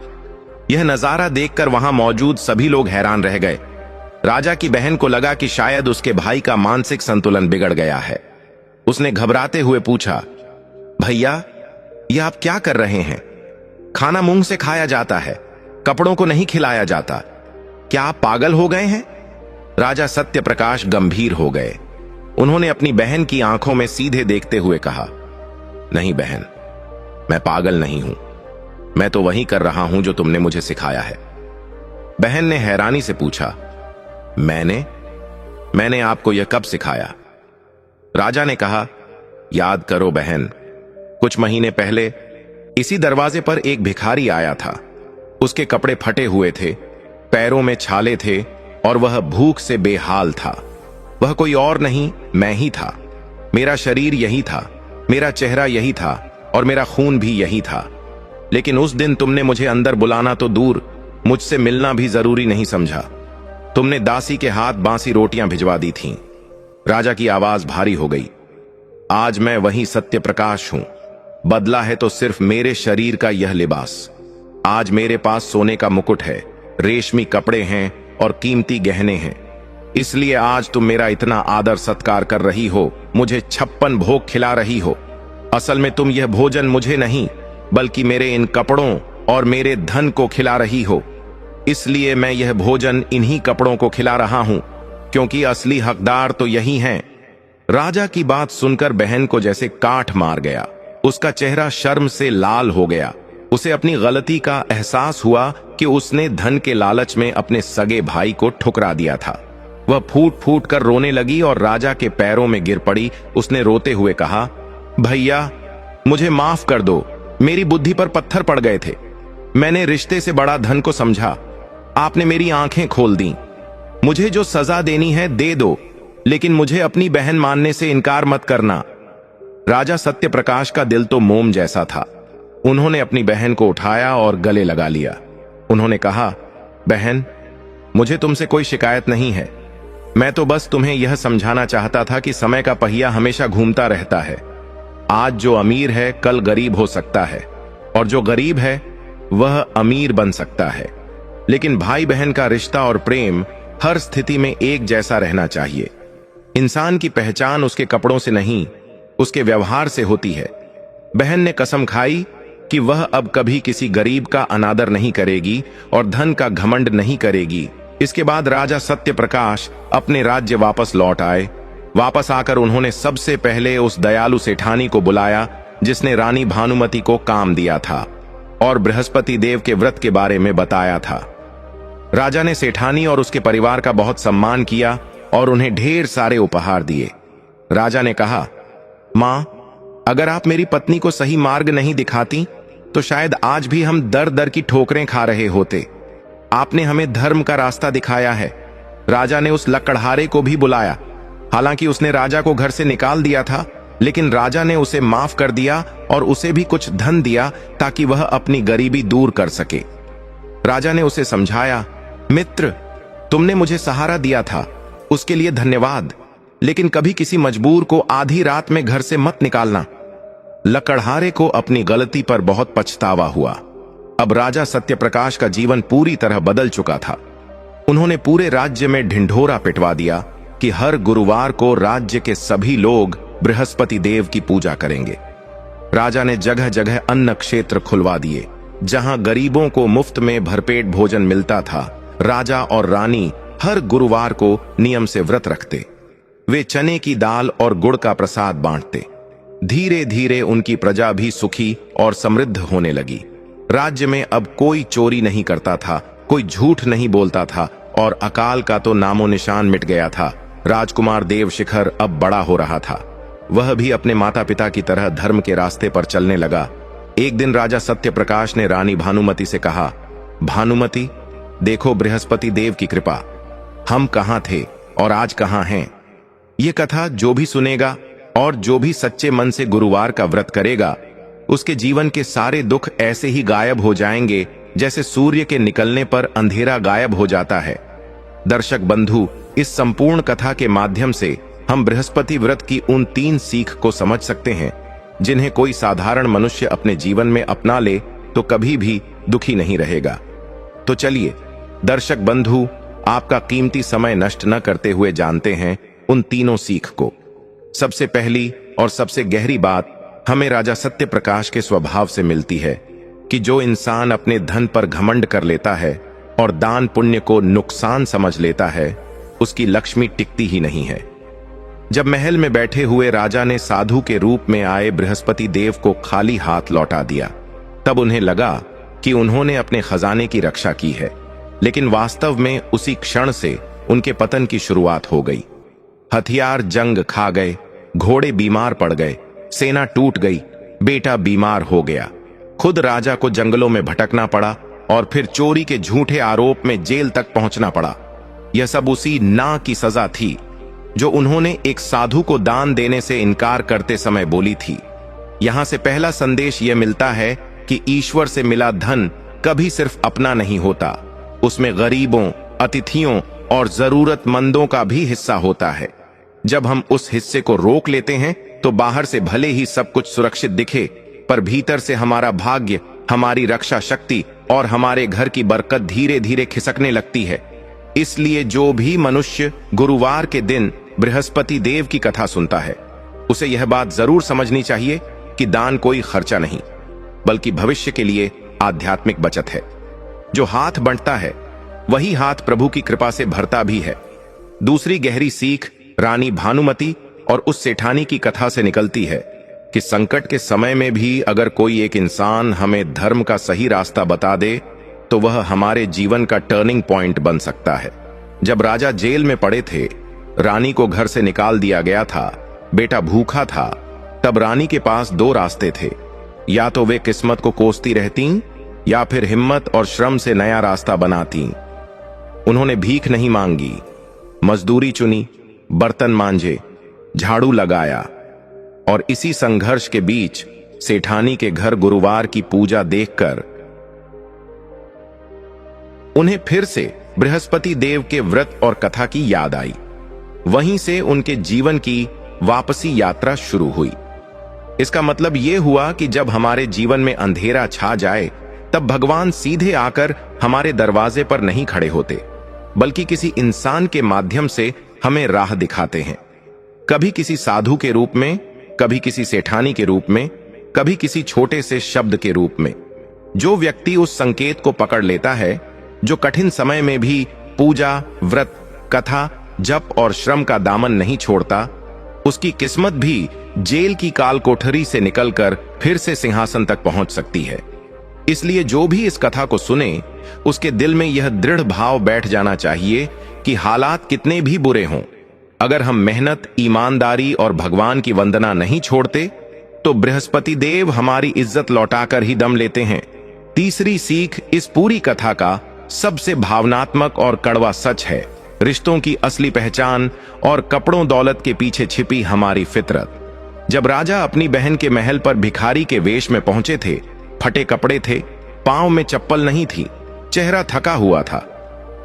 यह नजारा देखकर वहां मौजूद सभी लोग हैरान रह गए। राजा की बहन को लगा कि शायद उसके भाई का मानसिक संतुलन बिगड़ गया है। उसने घबराते हुए पूछा, भैया, यह आप क्या कर रहे हैं? खाना मुंह से खाया जाता है, कपड़ों को नहीं खिलाया जाता। क्या आप पागल हो गए हैं? राजा सत्यप्रकाश गंभीर हो गए। उन्होंने अपनी बहन की आंखों में सीधे देखते हुए कहा, नहीं बहन, मैं पागल नहीं हूं, मैं तो वही कर रहा हूं जो तुमने मुझे सिखाया है। बहन ने हैरानी से पूछा, मैंने आपको यह कब सिखाया? राजा ने कहा, याद करो बहन, कुछ महीने पहले इसी दरवाजे पर एक भिखारी आया था। उसके कपड़े फटे हुए थे, पैरों में छाले थे और वह भूख से बेहाल था। वह कोई और नहीं, मैं ही था। मेरा शरीर यही था, मेरा चेहरा यही था और मेरा खून भी यही था। लेकिन उस दिन तुमने मुझे अंदर बुलाना तो दूर, मुझसे मिलना भी जरूरी नहीं समझा। तुमने दासी के हाथ बासी रोटियां भिजवा दी थीं। राजा की आवाज भारी हो गई। आज मैं वही सत्यप्रकाश हूं। बदला है तो सिर्फ मेरे शरीर का यह लिबास। आज मेरे पास सोने का मुकुट है, रेशमी कपड़े हैं और कीमती गहने हैं। इसलिए आज तुम मेरा इतना आदर सत्कार कर रही हो, मुझे 56 भोग खिला रही हो। असल में तुम यह भोजन मुझे नहीं, बल्कि मेरे इन कपड़ों और मेरे धन को खिला रही हो। इसलिए मैं यह भोजन इन्हीं कपड़ों को खिला रहा हूं, क्योंकि असली हकदार तो यही हैं। राजा की बात सुनकर बहन को जैसे काठ मार गया। उसका चेहरा शर्म से लाल हो गया। उसे अपनी गलती का एहसास हुआ कि उसने धन के लालच में अपने सगे भाई को ठुकरा दिया था। वह फूट फूट कर रोने लगी और राजा के पैरों में गिर पड़ी। उसने रोते हुए कहा, भैया, मुझे माफ कर दो, मेरी बुद्धि पर पत्थर पड़ गए थे। मैंने रिश्ते से बड़ा धन को समझा। आपने मेरी आंखें खोल दी। मुझे जो सजा देनी है दे दो, लेकिन मुझे अपनी बहन मानने से इनकार मत करना। राजा सत्यप्रकाश का दिल तो मोम जैसा था। उन्होंने अपनी बहन को उठाया और गले लगा लिया। उन्होंने कहा, बहन, मुझे तुमसे कोई शिकायत नहीं है। मैं तो बस तुम्हें यह समझाना चाहता था कि समय का पहिया हमेशा घूमता रहता है। आज जो अमीर है कल गरीब हो सकता है, और जो गरीब है वह अमीर बन सकता है। लेकिन भाई बहन का रिश्ता और प्रेम हर स्थिति में एक जैसा रहना चाहिए। इंसान की पहचान उसके कपड़ों से नहीं, उसके व्यवहार से होती है। बहन ने कसम खाई कि वह अब कभी किसी गरीब का अनादर नहीं करेगी और धन का घमंड नहीं करेगी। इसके बाद राजा सत्यप्रकाश अपने राज्य वापस लौट आए। वापस आकर उन्होंने सबसे पहले उस दयालु सेठानी को बुलाया जिसने रानी भानुमति को काम दिया था और बृहस्पति देव के व्रत के बारे में बताया था। राजा ने सेठानी और उसके परिवार का बहुत सम्मान किया और उन्हें ढेर सारे उपहार दिए। राजा ने कहा, मां, अगर आप मेरी पत्नी को सही मार्ग नहीं दिखाती तो शायद आज भी हम दर दर की ठोकरें खा रहे होते। आपने हमें धर्म का रास्ता दिखाया है। राजा ने उस लकड़हारे को भी बुलाया। हालांकि उसने राजा को घर से निकाल दिया था, लेकिन राजा ने उसे माफ कर दिया और उसे भी कुछ धन दिया ताकि वह अपनी गरीबी दूर कर सके। राजा ने उसे समझाया, मित्र, तुमने मुझे सहारा दिया था, उसके लिए धन्यवाद, लेकिन कभी किसी मजबूर को आधी रात में घर से मत निकालना। लकड़हारे को अपनी गलती पर बहुत पछतावा हुआ। अब राजा सत्यप्रकाश का जीवन पूरी तरह बदल चुका था। उन्होंने पूरे राज्य में ढिंढोरा पिटवा दिया कि हर गुरुवार को राज्य के सभी लोग बृहस्पति देव की पूजा करेंगे। राजा ने जगह जगह अन्न क्षेत्र खुलवा दिए जहां गरीबों को मुफ्त में भरपेट भोजन मिलता था। राजा और रानी हर गुरुवार को नियम से व्रत रखते। वे चने की दाल और गुड़ का प्रसाद बांटते। धीरे धीरे उनकी प्रजा भी सुखी और समृद्ध होने लगी। राज्य में अब कोई चोरी नहीं करता था, कोई झूठ नहीं बोलता था और अकाल का तो नामो निशान मिट गया था। राजकुमार देवशिखर अब बड़ा हो रहा था। वह भी अपने माता पिता की तरह धर्म के रास्ते पर चलने लगा। एक दिन राजा सत्यप्रकाश ने रानी भानुमति से कहा, भानुमति, देखो बृहस्पति देव की कृपा, हम कहां थे और आज कहां हैं। ये कथा जो भी सुनेगा और जो भी सच्चे मन से गुरुवार का व्रत करेगा, उसके जीवन के सारे दुख ऐसे ही गायब हो जाएंगे जैसे सूर्य के निकलने पर अंधेरा गायब हो जाता है। दर्शक बंधु, इस संपूर्ण कथा के माध्यम से हम बृहस्पति व्रत की उन 3 सीख को समझ सकते हैं जिन्हें कोई साधारण मनुष्य अपने जीवन में अपना ले तो कभी भी दुखी नहीं रहेगा। तो चलिए दर्शक बंधु, आपका कीमती समय नष्ट न करते हुए जानते हैं उन तीनों सीख को। सबसे पहली और सबसे गहरी बात हमें राजा सत्यप्रकाश के स्वभाव से मिलती है कि जो इंसान अपने धन पर घमंड कर लेता है और दान पुण्य को नुकसान समझ लेता है, उसकी लक्ष्मी टिकती ही नहीं है। जब महल में बैठे हुए राजा ने साधु के रूप में आए बृहस्पति देव को खाली हाथ लौटा दिया, तब उन्हें लगा कि उन्होंने अपने खजाने की रक्षा की है, लेकिन वास्तव में उसी क्षण से उनके पतन की शुरुआत हो गई। हथियार जंग खा गए, घोड़े बीमार पड़ गए, सेना टूट गई, बेटा बीमार हो गया, खुद राजा को जंगलों में भटकना पड़ा और फिर चोरी के झूठे आरोप में जेल तक पहुंचना पड़ा। यह सब उसी ना की सजा थी जो उन्होंने एक साधु को दान देने से इनकार करते समय बोली थी। यहां से पहला संदेश यह मिलता है कि ईश्वर से मिला धन कभी सिर्फ अपना नहीं होता, उसमें गरीबों, अतिथियों और जरूरतमंदों का भी हिस्सा होता है। जब हम उस हिस्से को रोक लेते हैं तो बाहर से भले ही सब कुछ सुरक्षित दिखे, पर भीतर से हमारा भाग्य, हमारी रक्षा शक्ति और हमारे घर की बरकत धीरे धीरे खिसकने लगती है। इसलिए जो भी मनुष्य गुरुवार के दिन बृहस्पति देव की कथा सुनता है, उसे यह बात जरूर समझनी चाहिए कि दान कोई खर्चा नहीं, बल्कि भविष्य के लिए आध्यात्मिक बचत है। जो हाथ बंटता है वही हाथ प्रभु की कृपा से भरता भी है। दूसरी गहरी सीख रानी भानुमति और उस सेठानी की कथा से निकलती है कि संकट के समय में भी अगर कोई एक इंसान हमें धर्म का सही रास्ता बता दे तो वह हमारे जीवन का टर्निंग पॉइंट बन सकता है। जब राजा जेल में पड़े थे, रानी को घर से निकाल दिया गया था, बेटा भूखा था, तब रानी के पास 2 रास्ते थे। या तो वे किस्मत को कोसती रहती या फिर हिम्मत और श्रम से नया रास्ता बनाती। उन्होंने भीख नहीं मांगी, मजदूरी चुनी, बर्तन मांजे, झाड़ू लगाया और इसी संघर्ष के बीच सेठानी के घर गुरुवार की पूजा देखकर उन्हें फिर से बृहस्पति देव के व्रत और कथा की याद आई। वहीं से उनके जीवन की वापसी यात्रा शुरू हुई। इसका मतलब यह हुआ कि जब हमारे जीवन में अंधेरा छा जाए, तब भगवान सीधे आकर हमारे दरवाजे पर नहीं खड़े होते, बल्कि किसी इंसान के माध्यम से हमें राह दिखाते हैं। कभी किसी साधु के रूप में, कभी किसी सेठानी के रूप में, कभी किसी छोटे से शब्द के रूप में। जो व्यक्ति उस संकेत को पकड़ लेता है, जो कठिन समय में भी पूजा, व्रत, कथा, जप और श्रम का दामन नहीं छोड़ता, उसकी किस्मत भी जेल की काल कोठरी से निकलकर फिर से सिंहासन तक पहुंच सकती है। इसलिए जो भी इस कथा को सुने, उसके दिल में यह दृढ़ भाव बैठ जाना चाहिए कि हालात कितने भी बुरे हों, अगर हम मेहनत, ईमानदारी और भगवान की वंदना नहीं छोड़ते, तो बृहस्पति देव हमारी इज्जत लौटाकर ही दम लेते हैं। तीसरी सीख इस पूरी कथा का सबसे भावनात्मक और कड़वा सच है, रिश्तों की असली पहचान और कपड़ों दौलत के पीछे छिपी हमारी फितरत। जब राजा अपनी बहन के महल पर भिखारी के वेश में पहुंचे थे, फटे कपड़े थे, पांव में चप्पल नहीं थी, चेहरा थका हुआ था,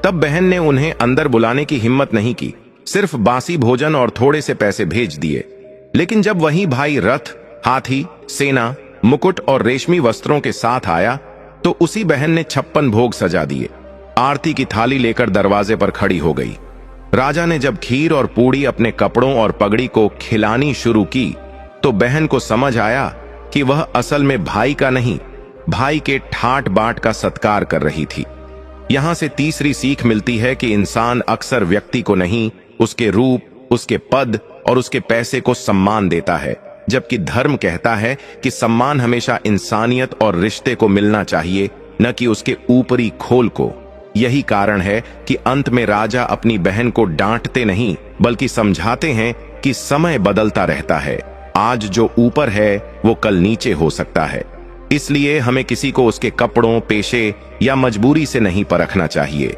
तब बहन ने उन्हें अंदर बुलाने की हिम्मत नहीं की, सिर्फ बासी भोजन और थोड़े से पैसे भेज दिए। लेकिन जब वही भाई रथ, हाथी, सेना, मुकुट और रेशमी वस्त्रों के साथ आया, तो उसी बहन ने 56 भोग सजा दिए। आरती की थाली लेकर दरवाजे पर खड़ी हो गई। राजा ने जब खीर और पूड़ी अपने कपड़ों और पगड़ी को खिलानी शुरू की, तो बहन को समझ आया कि वह असल में भाई का नहीं, भाई के ठाट बाट का सत्कार कर रही थी। यहां से तीसरी सीख मिलती है कि इंसान अक्सर व्यक्ति को नहीं, उसके रूप, उसके पद और उसके पैसे को सम्मान देता है, जबकि धर्म कहता है कि सम्मान हमेशा इंसानियत और रिश्ते को मिलना चाहिए, न कि उसके ऊपरी खोल को। यही कारण है कि अंत में राजा अपनी बहन को डांटते नहीं, बल्कि समझाते हैं कि समय बदलता रहता है, आज जो ऊपर है वो कल नीचे हो सकता है। इसलिए हमें किसी को उसके कपड़ों, पेशे या मजबूरी से नहीं परखना चाहिए।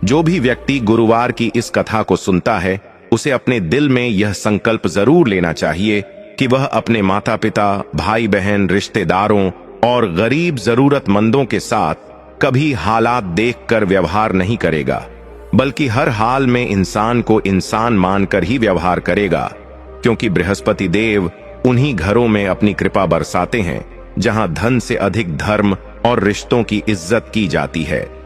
जो भी व्यक्ति गुरुवार की इस कथा को सुनता है, उसे अपने दिल में यह संकल्प जरूर लेना चाहिए कि वह अपने माता पिता, भाई बहन, रिश्तेदारों और गरीब जरूरतमंदों के साथ कभी हालात देखकर व्यवहार नहीं करेगा, बल्कि हर हाल में इंसान को इंसान मानकर ही व्यवहार करेगा, क्योंकि बृहस्पति देव उन्हीं घरों में अपनी कृपा बरसाते हैं जहां धन से अधिक धर्म और रिश्तों की इज्जत की जाती है।